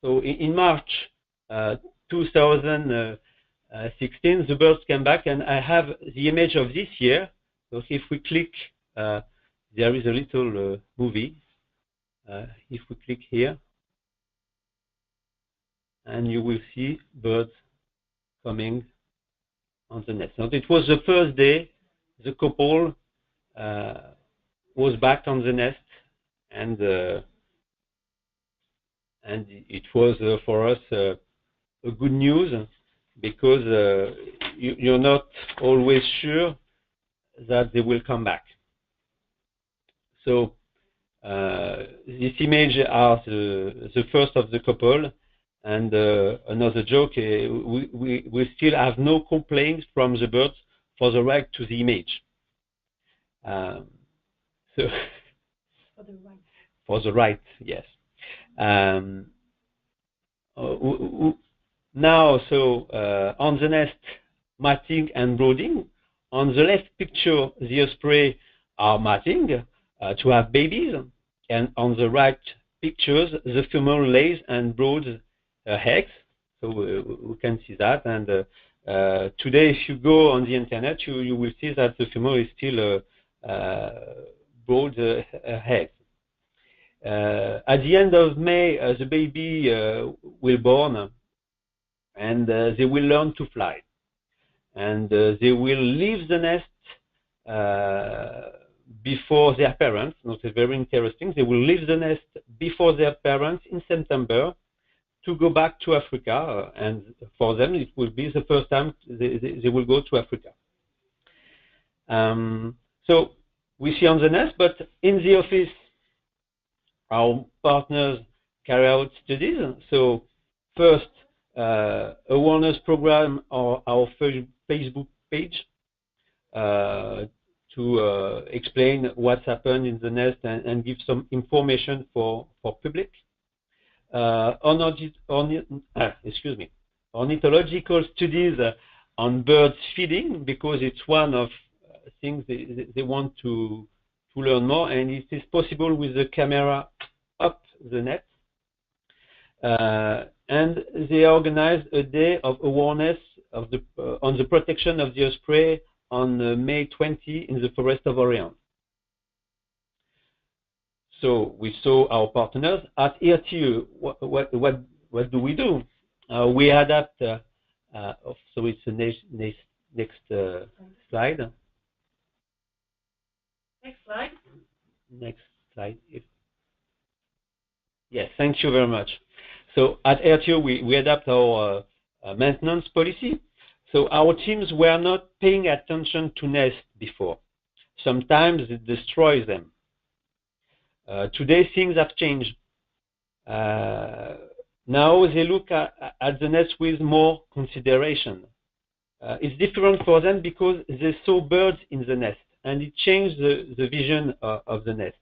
so in March 2016, the birds came back, and I have the image of this year. So if we click, there is a little movie. If we click here, and you will see birds coming on the nest. Now, it was the first day the couple was back on the nest, and it was for us a good news, because you're not always sure that they will come back. So this image are the first of the couple, and another joke, we still have no complaints from the birds for the right to the image. So for the right, yes. Now, so on the nest, mating and brooding. On the left picture, the osprey are mating to have babies, and on the right pictures, the female lays and broods eggs. So we can see that. And today, if you go on the internet, you will see that the female is still broods eggs. At the end of May, the baby will born, and they will learn to fly, and they will leave the nest before their parents. That's very interesting. They will leave the nest before their parents in September to go back to Africa, and for them it will be the first time they will go to Africa. So we see on the nest, but in the office, our partners carry out studies. So first, awareness program on our Facebook page to explain what's happened in the nest and give some information for public. Ornithological studies on birds feeding, because it's one of things they want to learn more, and it is possible with the camera up the net. And they organized a day of awareness of on the protection of the osprey on May 20 in the forest of Orient. So we saw our partners at RTE. What do we do? We adapt. So it's the next slide. Next slide. Next slide. Yes, thank you very much. So at RTE, we adapt our maintenance policy. So our teams were not paying attention to nests before. Sometimes it destroys them. Today things have changed. Now they look at the nest with more consideration. It's different for them because they saw birds in the nest, and it changed the vision of the nest.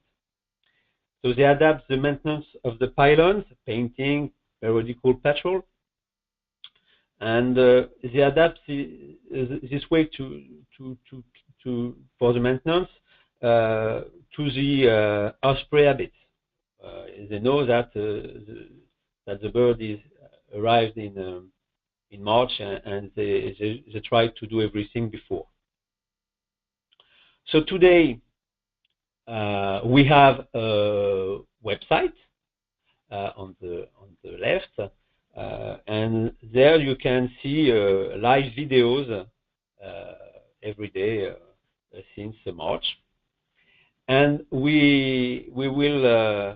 So they adapt the maintenance of the pylons, painting, periodical patrol, and they adapt this way for the maintenance to the osprey habits. They know that the bird is arrived in March, and they tried to do everything before. So today we have a website on the left, and there you can see live videos every day since March, and we will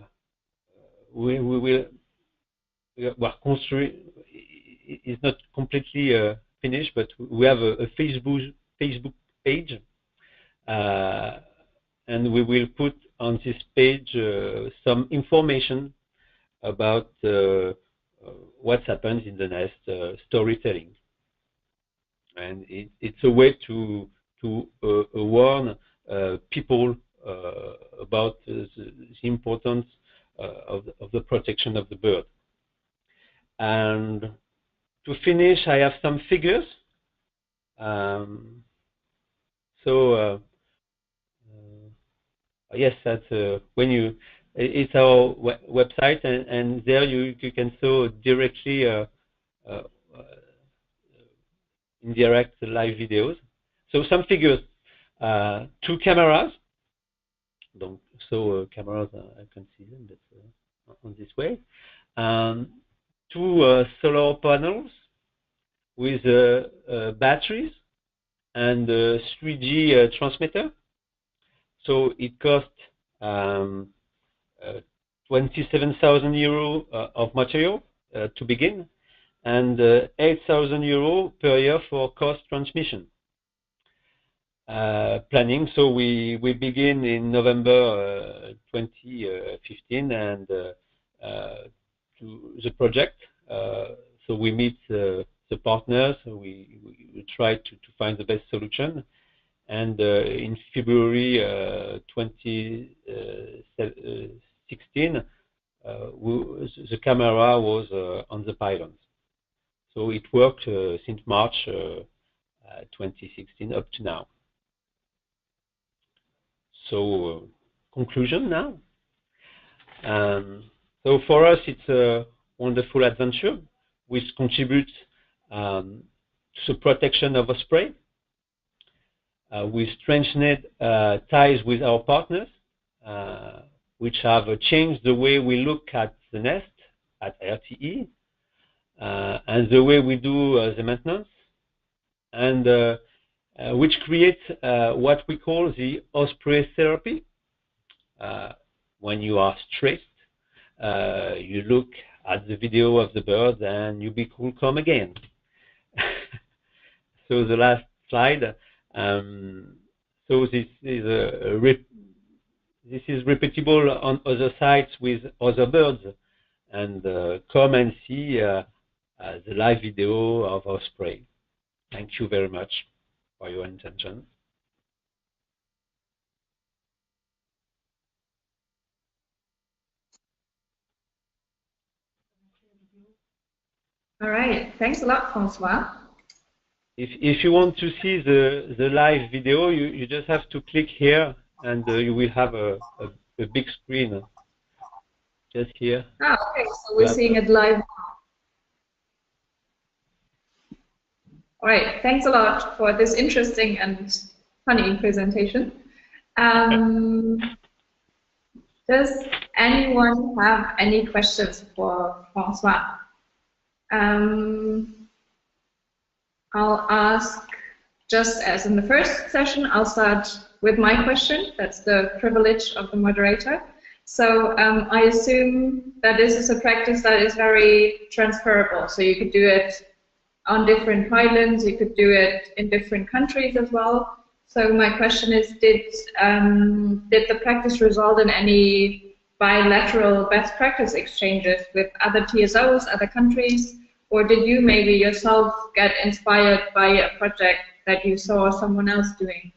construct. It's not completely finished, but we have a Facebook page, and we will put on this page some information about what happens in the nest, storytelling, and it's a way to warn people about the importance of the protection of the bird. And to finish, I have some figures. Yes, that's when you. It's our website, and there you can so directly indirect live videos. So some figures: 2 cameras. Cameras, I can see them, but on this way. 2 solar panels with batteries and 3G transmitter. So it cost 27,000 euro of material to begin, and 8,000 euro per year for cost transmission. Planning. So we begin in November 2015, and to the project. So we meet the partners. We try to find the best solution. And in February 2016, the camera was on the pylons. So it worked since March 2016 up to now. So conclusion now. So for us, it's a wonderful adventure, which contributes to the protection of osprey. We strengthened ties with our partners, which have changed the way we look at the nest at RTE, and the way we do the maintenance, and which creates what we call the osprey therapy. When you are stressed, you look at the video of the bird and you be cool, come again. So the last slide. So this is repeatable on other sites with other birds, and come and see the live video of osprey. Thank you very much for your attention. All right, thanks a lot, Francois. If you want to see the live video, you just have to click here, and you will have a big screen just here. Ah, okay, so we're seeing it live now. All right, thanks a lot for this interesting and funny presentation. Does anyone have any questions for Francois? I'll ask, just as in the first session, I'll start with my question. That's the privilege of the moderator. So I assume that this is a practice that is very transferable. So you could do it on different pylons, you could do it in different countries as well. So my question is, did the practice result in any bilateral best practice exchanges with other TSOs, other countries? Or did you maybe yourself get inspired by a project that you saw someone else doing?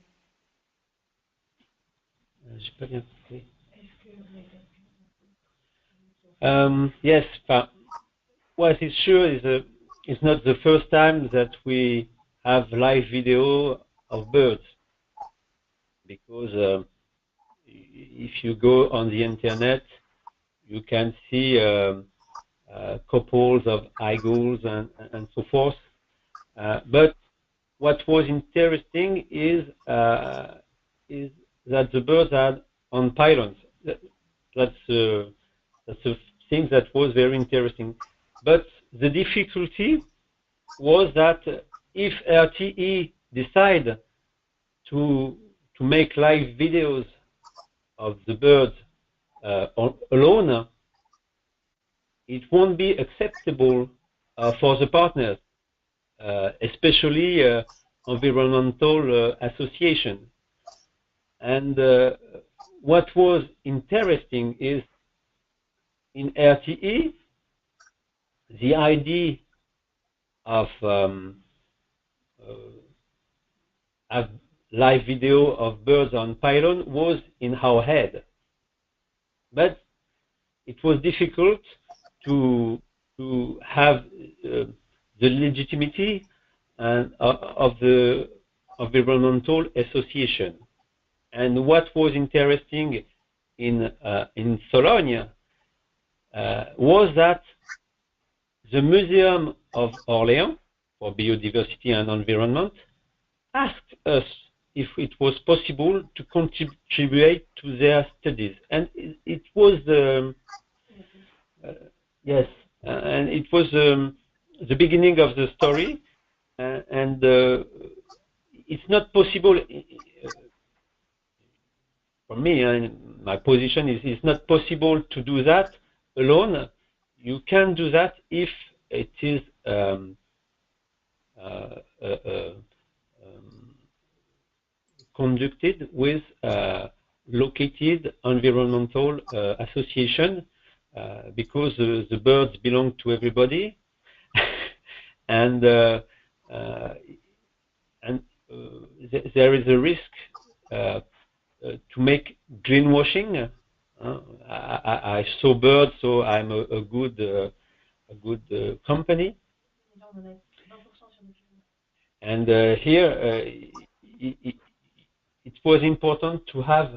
Yes, what is sure is it's not the first time that we have live video of birds, because if you go on the internet, you can see couples of eagles and so forth. But what was interesting is that the birds had on pylons. That's a thing that was very interesting. But the difficulty was that if RTE decide to make live videos of the birds alone, it won't be acceptable for the partners, especially environmental association. And what was interesting is in RTE, the idea of live video of birds on pylon was in our head, but it was difficult to have the legitimacy of the environmental association. And what was interesting in Sologne was that the Museum of Orléans for Biodiversity and Environment asked us if it was possible to contribute to their studies, and it was yes, and it was the beginning of the story, and it's not possible for me. And my position is it's not possible to do that alone. You can do that if it is conducted with located environmental association, because the birds belong to everybody, and there is a risk to make greenwashing. I saw birds, so I'm a good company. And here it was important to have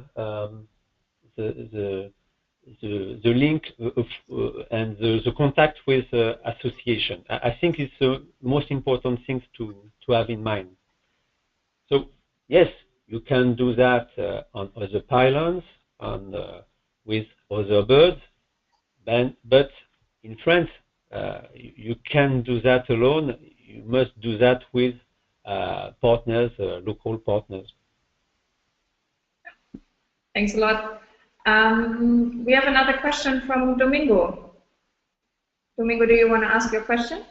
the link of, and the contact with association. I think it's the most important thing to have in mind. So yes, you can do that on other pylons, with other birds, but in France you can't do that alone. You must do that with partners, local partners. Thanks a lot. We have another question from Domingo. Domingo, do you want to ask your question?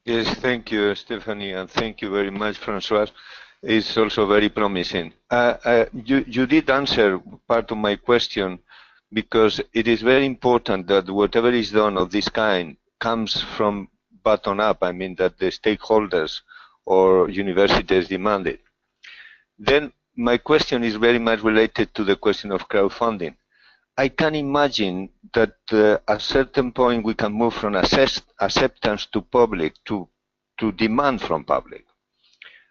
Yes, thank you, Stephanie, and thank you very much, Francois. It's also very promising. You did answer part of my question, because it is very important that whatever is done of this kind comes from bottom up. I mean, that the stakeholders or universities demand it. Then my question is very much related to the question of crowdfunding. I can imagine that at a certain point we can move from acceptance to public to demand from public.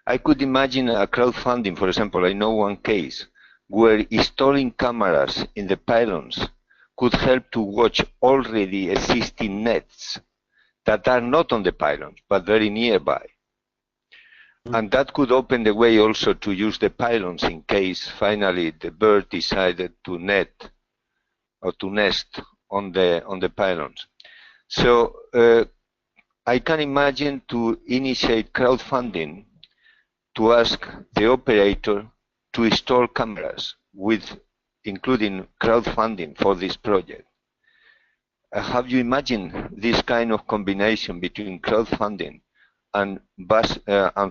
I could imagine a crowdfunding, for example. I know one case where installing cameras in the pylons could help to watch already existing nets that are not on the pylons but very nearby. And that could open the way also to use the pylons in case finally the bird decided to net or to nest on the pylons. So I can imagine to initiate crowdfunding to ask the operator to install cameras, with including crowdfunding for this project. Have you imagined this kind of combination between crowdfunding and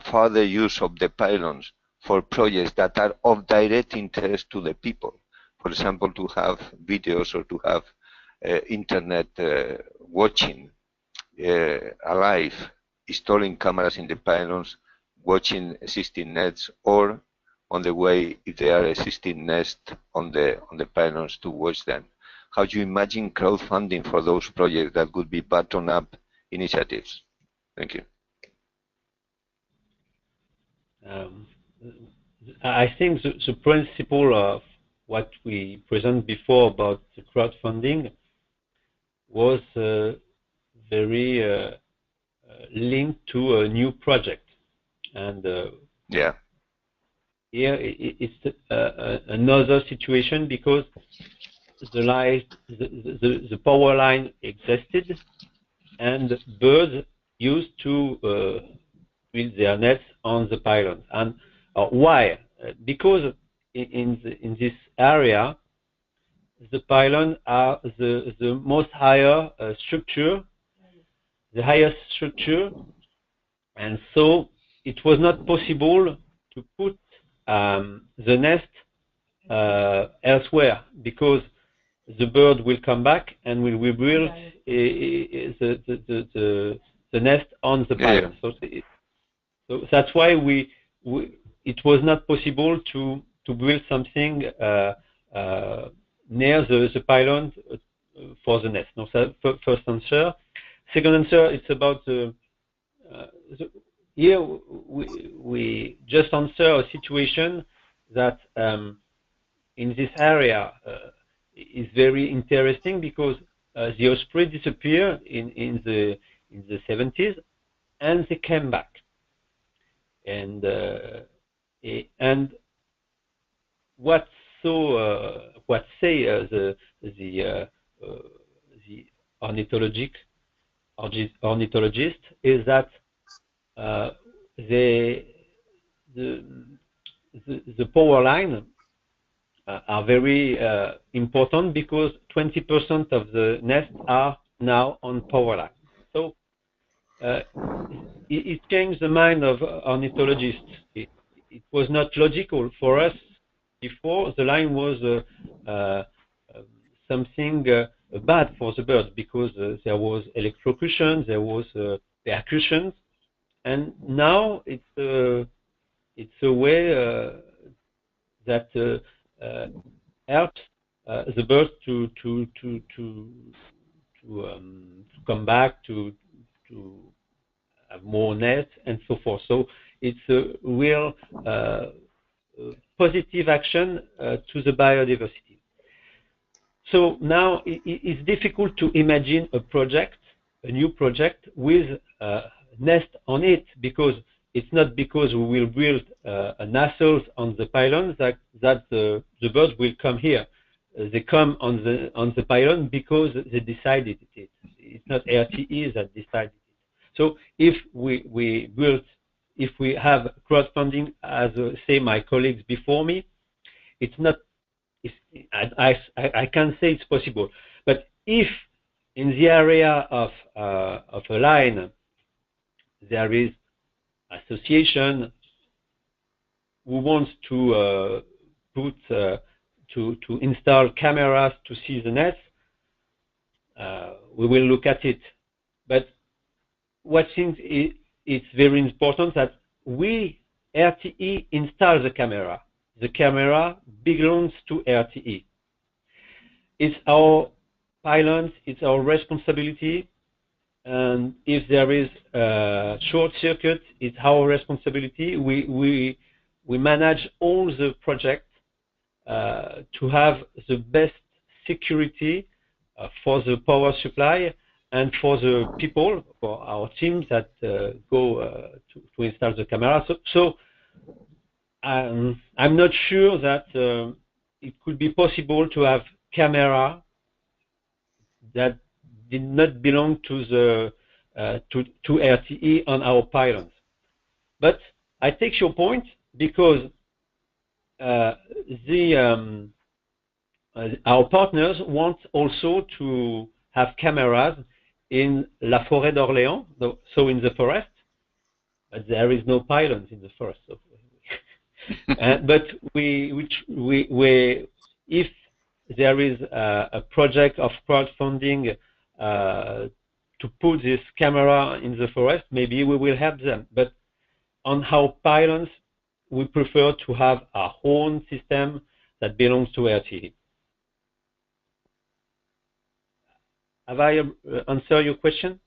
further use of the pylons for projects that are of direct interest to the people? For example, to have videos or to have internet watching alive, installing cameras in the pylons, watching existing nets, or on the way, if there are existing nests on the pylons, to watch them. How do you imagine crowdfunding for those projects that could be bottom-up initiatives? Thank you. I think the principle of what we presented before about the crowdfunding was very linked to a new project, and yeah, here it's another situation because the power line existed, and birds used to build their nets on the pylons. And why? Because in this area, the pylons are the most higher structure, the highest structure, and so it was not possible to put the nest elsewhere, because the bird will come back and will rebuild the nest on the pylon. So that's why it was not possible to build something near the pylon for the nest. No, so first answer. Second answer, it's about here we just answer a situation that in this area is very interesting, because the osprey disappeared in the 70s, and they came back, and what say the ornithologist is that the power line are very important, because 20% of the nests are now on power line. So it changed the mind of ornithologists. It was not logical for us before. The line was something bad for the birds, because there was electrocution, there was percussion, and now it's a way that helps the birds to come back, to have more nests and so forth. So it's a real positive action to the biodiversity. So now it's difficult to imagine a new project with nest on it, because it's not because we will build nacelles on the pylons that the birds will come here. They come on the pylon because they decided it. It's not RTE that decided it. So if we have crowdfunding, as say my colleagues before me, it's not. I can't say it's possible. But if in the area of a line there is association who wants to to install cameras to see the nets, we will look at it. But what seems it's very important that we RTE install the camera. The camera belongs to RTE. It's our pylons, it's our responsibility. And if there is a short circuit, it's our responsibility. We manage all the projects to have the best security for the power supply and for the people, for our teams that go to install the camera. So I'm not sure that it could be possible to have camera that did not belong to the to RTE on our pylons. But I take your point, because our partners want also to have cameras in La Forêt d'Orléans, so in the forest, but there is no pylons in the forest. So but if there is a project of crowdfunding to put this camera in the forest, maybe we will help them. But on our pylons, we prefer to have our own system that belongs to RTE. Have I answered your question?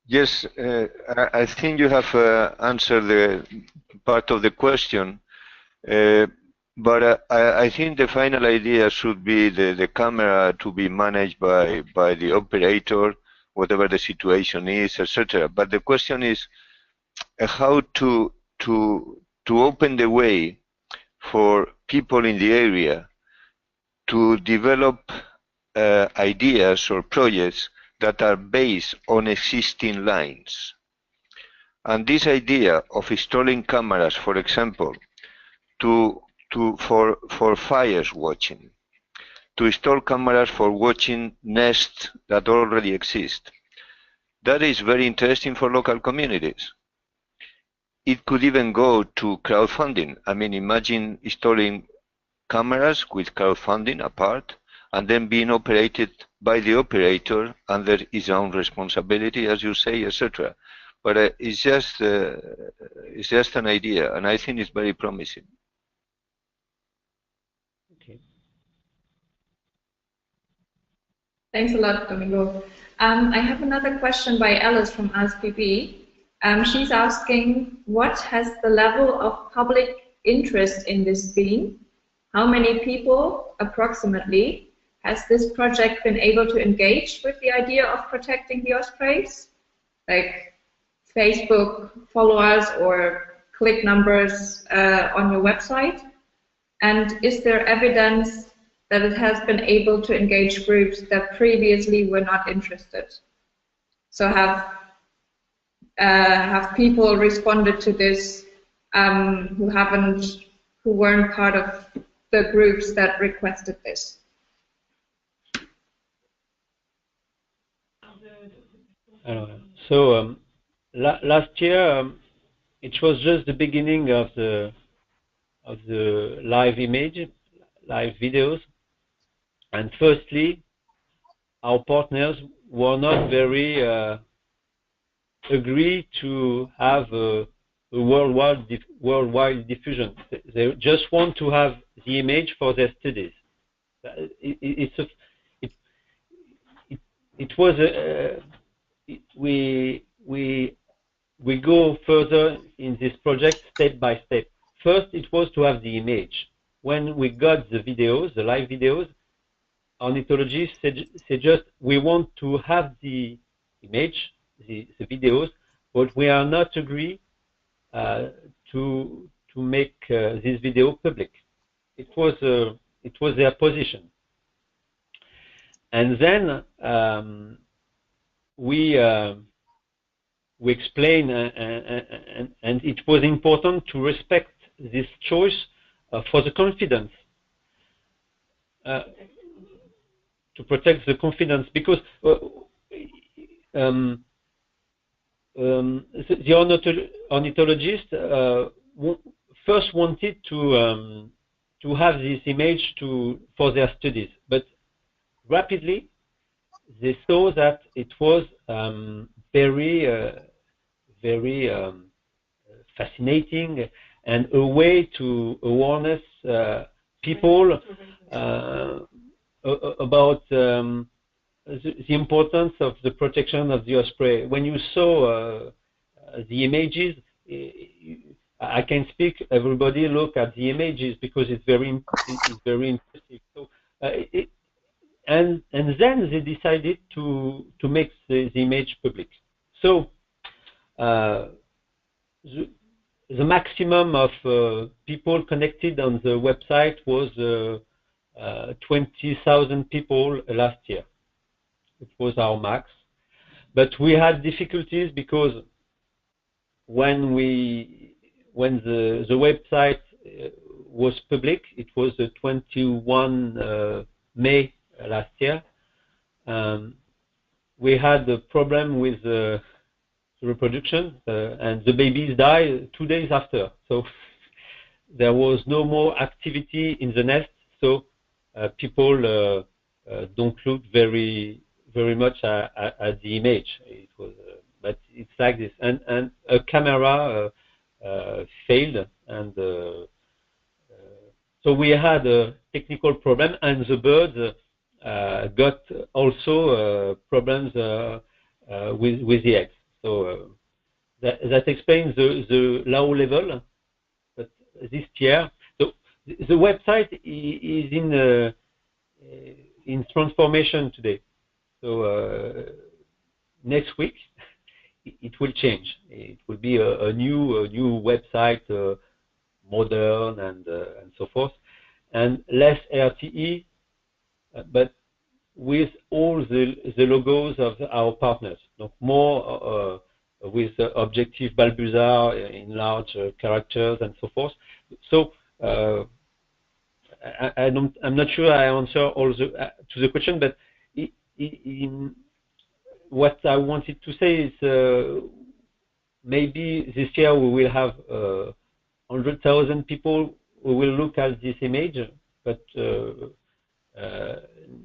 Yes, I think you have answered the part of the question. But I think the final idea should be the camera to be managed by the operator, whatever the situation is, etc. But the question is how to open the way for people in the area to develop ideas or projects that are based on existing lines. And this idea of installing cameras, for example, for fires watching, to install cameras for watching nests that already exist, that is very interesting for local communities. It could even go to crowdfunding. I mean, imagine installing cameras with crowdfunding apart and then being operated by the operator under his own responsibility, as you say, etc. But it's just an idea, and I think it's very promising. Okay. Thanks a lot, Domingo. I have another question by Alice from ASPB. She's asking, what has the level of public interest in this been? How many people, approximately, has this project been able to engage with the idea of protecting the ospreys? Like Facebook followers or click numbers on your website? And is there evidence that it has been able to engage groups that previously were not interested? So have people responded to this who weren't part of the groups that requested this? So last year it was just the beginning of the live videos, and firstly our partners were not very agree to have a worldwide diffusion. They just want to have the image for their studies. We go further in this project step by step. First, it was to have the image. When we got the videos, the live videos, ornithologists said just we want to have the image, the videos, but we are not agree to make this video public. It was their position. And then we explained, and it was important to respect this choice for the confidence, to protect the confidence, because the ornithologist first wanted to have this image for their studies, but rapidly they saw that it was very fascinating and a way to awareness people about the importance of the protection of the osprey. When you saw the images, I can speak. Everybody look at the images because it's very interesting. So, and then they decided to make the image public. So the maximum of people connected on the website was 20,000 people last year. It was our max, but we had difficulties because when the website was public, it was the 21 May last year. We had a problem with the reproduction, and the babies died 2 days after. So there was no more activity in the nest. So people don't look very much at the image. It was, but it's like this, and a camera failed, and so we had a technical problem, and the birds got also problems with the eggs. So that explains the low level. But this year, so The website is in transformation today. So next week it will change. It will be a new website, modern and so forth, and less RTE, but with all the logos of our partners. No, more with Objectif, Balbuz in large characters and so forth. So I'm not sure I answer all to the question, but what I wanted to say is maybe this year we will have 100,000 people who will look at this image, but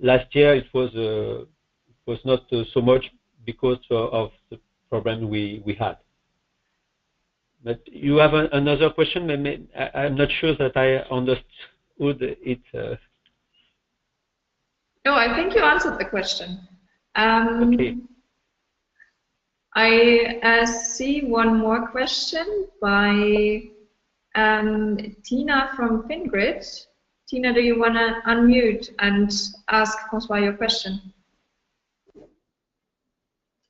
last year it was not so much because of the problem we had. But you have another question? I'm not sure that I understood it. No, I think you answered the question. Okay. I see one more question by Tina from FinGrid. Tina, do you want to unmute and ask François your question?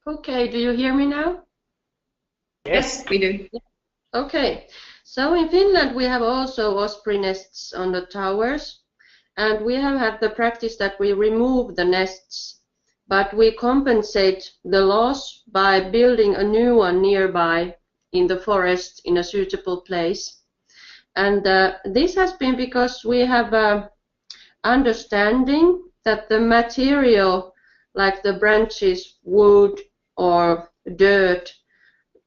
Okay, do you hear me now? Yes, we do. Okay, so in Finland we have also osprey nests on the towers, and we have had the practice that we remove the nests, but we compensate the loss by building a new one nearby in the forest in a suitable place. And this has been because we have understanding that the material, like the branches, wood or dirt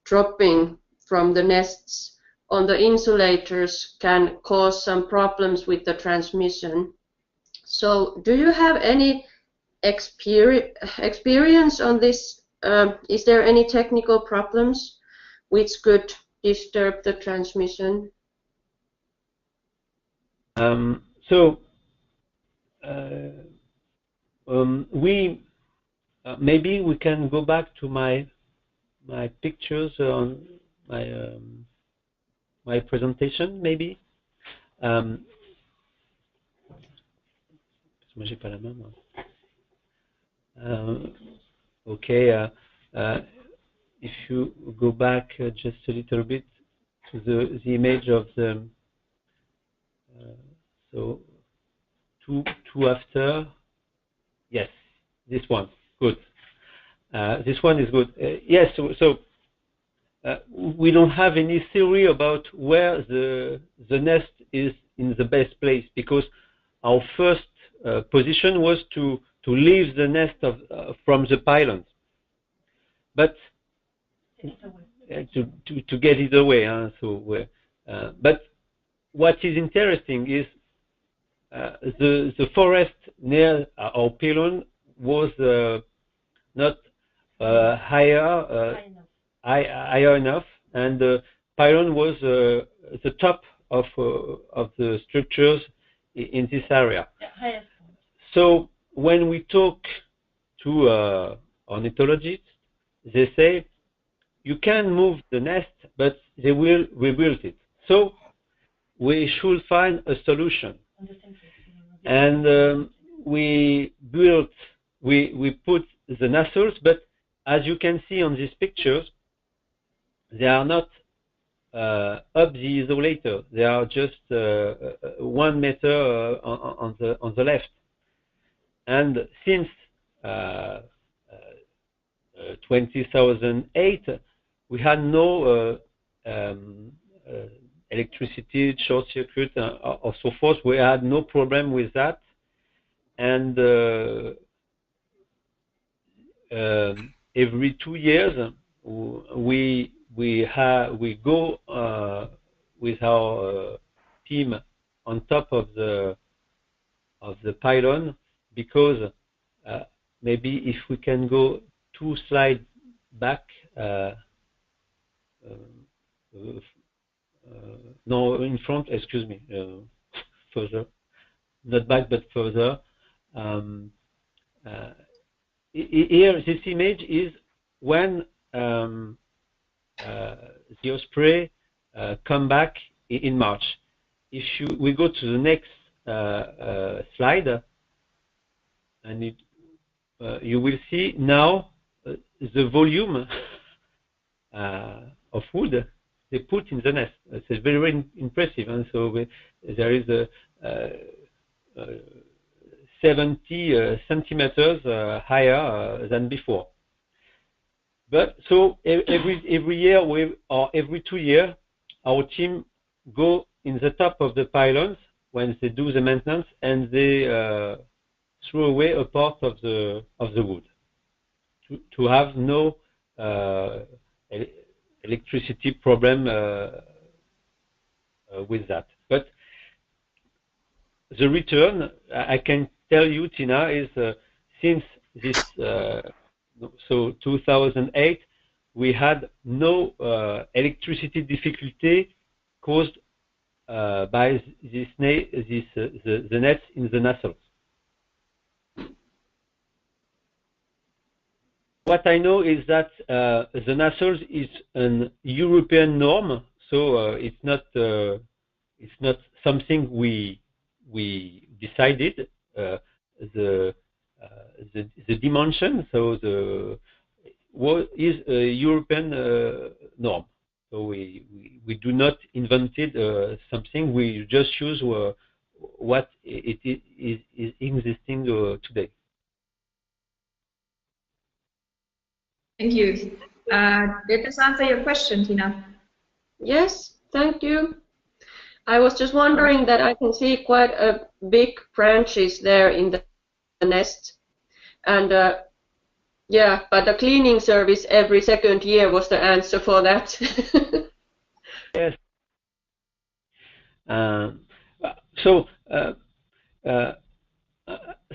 dropping from the nests on the insulators can cause some problems with the transmission. So do you have any experience on this? Is there any technical problems which could disturb the transmission? Maybe we can go back to my pictures on my presentation, maybe. Okay. If you go back just a little bit to the image of the so two after. Yes, this one. Good. This one is good. Yes. So we don't have any theory about where the nest is in the best place, because our first position was to leave the nest from the pylon, but to get it away. But what is interesting is the forest near our pylon was not higher enough, and the pylon was the top of the structures in this area. Yeah, so when we talk to ornithologists, they say you can move the nest, but they will rebuild it. So we should find a solution. And we put the nacelles, but as you can see on these pictures, they are not up the isolator. They are just 1 meter on the left. And since 2008, we had no electricity, short circuit, or so forth. We had no problem with that. And every 2 years, we go with our team on top of the pylon, because maybe if we can go 2 slides back, no, in front, excuse me, further, not back but further. Here, this image is when the osprey come back in March. if we go to the next slide, and you will see now the volume of wood they put in the nest. It's very, very impressive, and so there is a 70 centimeters higher than before. But so every year or every 2 years, our team go in the top of the pylons when they do the maintenance, and they throw away a part of the wood to have no electricity problem with that. But the return, I can tell you, Tina, is since this so 2008, we had no electricity difficulty caused by the nets in the nacelles. What I know is that the nacelles is an European norm, so it's not something we decided. The dimension, so is a European norm. So we do not invented something. We just use what it is existing today. Thank you. Did this answer your question, Tina? Yes, thank you. I was just wondering that I can see quite a big branches there in the nest, and yeah, but the cleaning service every second year was the answer for that. Yes. So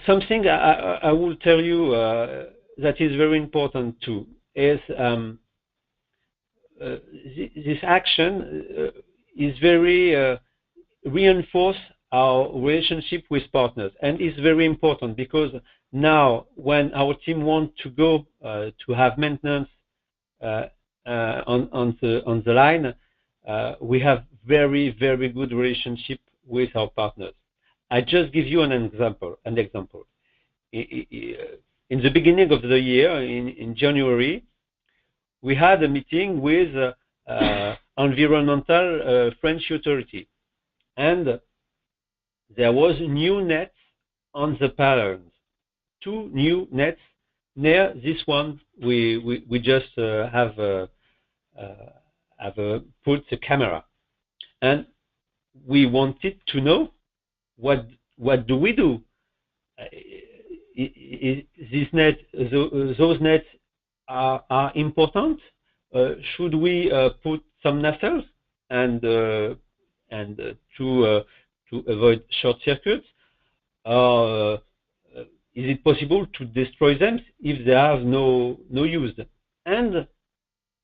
something I will tell you that is very important too is this action is very reinforce our relationship with partners, and is very important because now when our team wants to go to have maintenance on the line, we have very, very good relationship with our partners. I just give you an example. In the beginning of the year, in January, we had a meeting with environmental French authority, and there was new nets on the pylons, 2 new nets near this one. We just have put the camera, and we wanted to know what do we do. This net, those nets are important. Should we put some nacelles and to avoid short circuits? Is it possible to destroy them if they have no use? And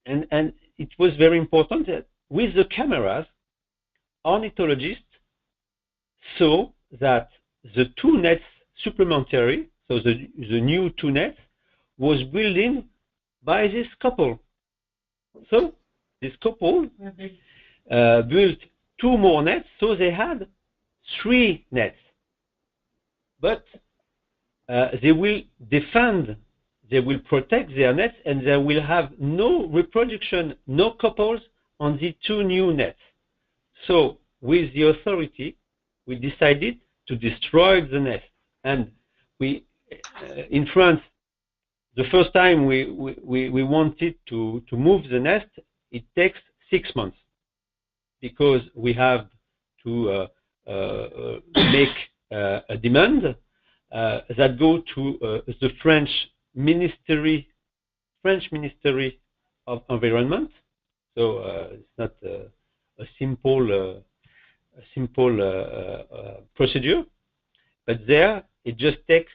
it was very important that with the cameras, ornithologists saw that the 2 nets supplementary, so the new 2 nets, was building by this couple. So this couple built 2 more nets, so they had 3 nets. But they will defend, they will protect their nets, and they will have no reproduction, no couples on the 2 new nets. So with the authority, we decided to destroy the nest. And we, in France, the first time we wanted to move the nest, it takes 6 months, because we have to make a demand that go to the French Ministry of Environment. So it's not a simple procedure, but there it just takes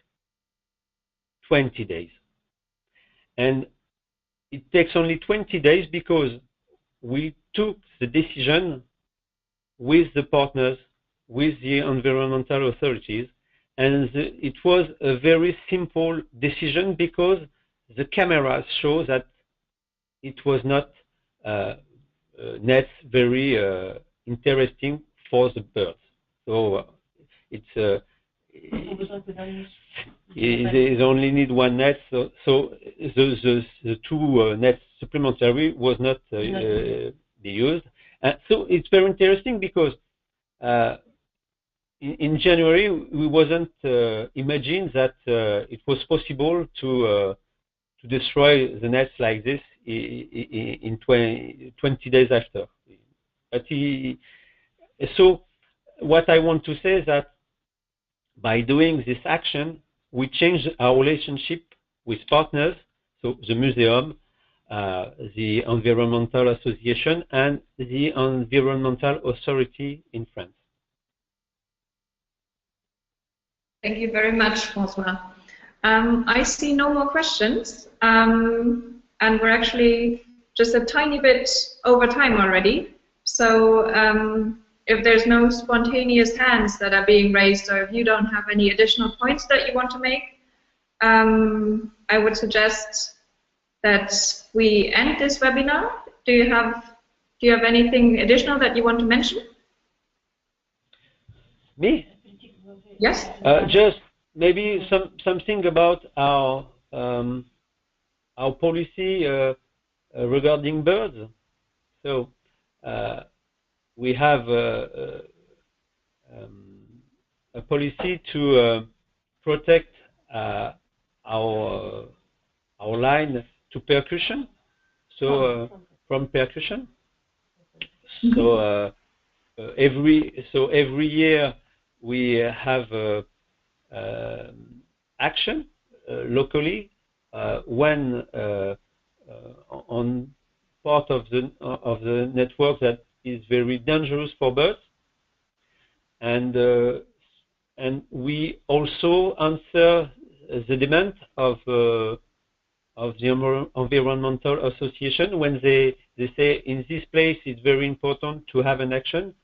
20 days. And it takes only 20 days because we took the decision with the partners, with the environmental authorities, and it was a very simple decision because the cameras show that it was not nets very interesting for the birds. So it's they only need one net, so the two nets supplementary was not be used. So it's very interesting because in January we wasn't imagine that it was possible to destroy the nets like this in 20 days after. But so what I want to say is that by doing this action, we change our relationship with partners, so the museum, the environmental association, and the environmental authority in France. Thank you very much, François. I see no more questions, and we're actually just a tiny bit over time already. So if there's no spontaneous hands that are being raised, or if you don't have any additional points that you want to make, I would suggest that we end this webinar. Do you have anything additional that you want to mention? Me? Yes. Just maybe something about our policy regarding birds. So we have a policy to protect our line to percussion. So from percussion. So every year we have action locally when on part of the network that is very dangerous for birds, and we also answer the demand of the environmental association when they say in this place it's very important to have an action.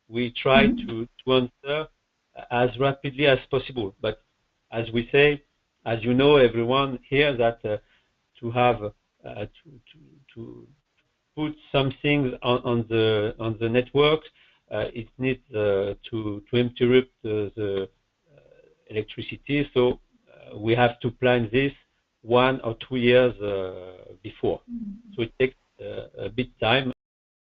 We try to answer as rapidly as possible. But as we say, as you know, everyone here, that to have to put something on the network, it needs to interrupt the electricity. So we have to plan this 1 or 2 years before. So it takes a bit time.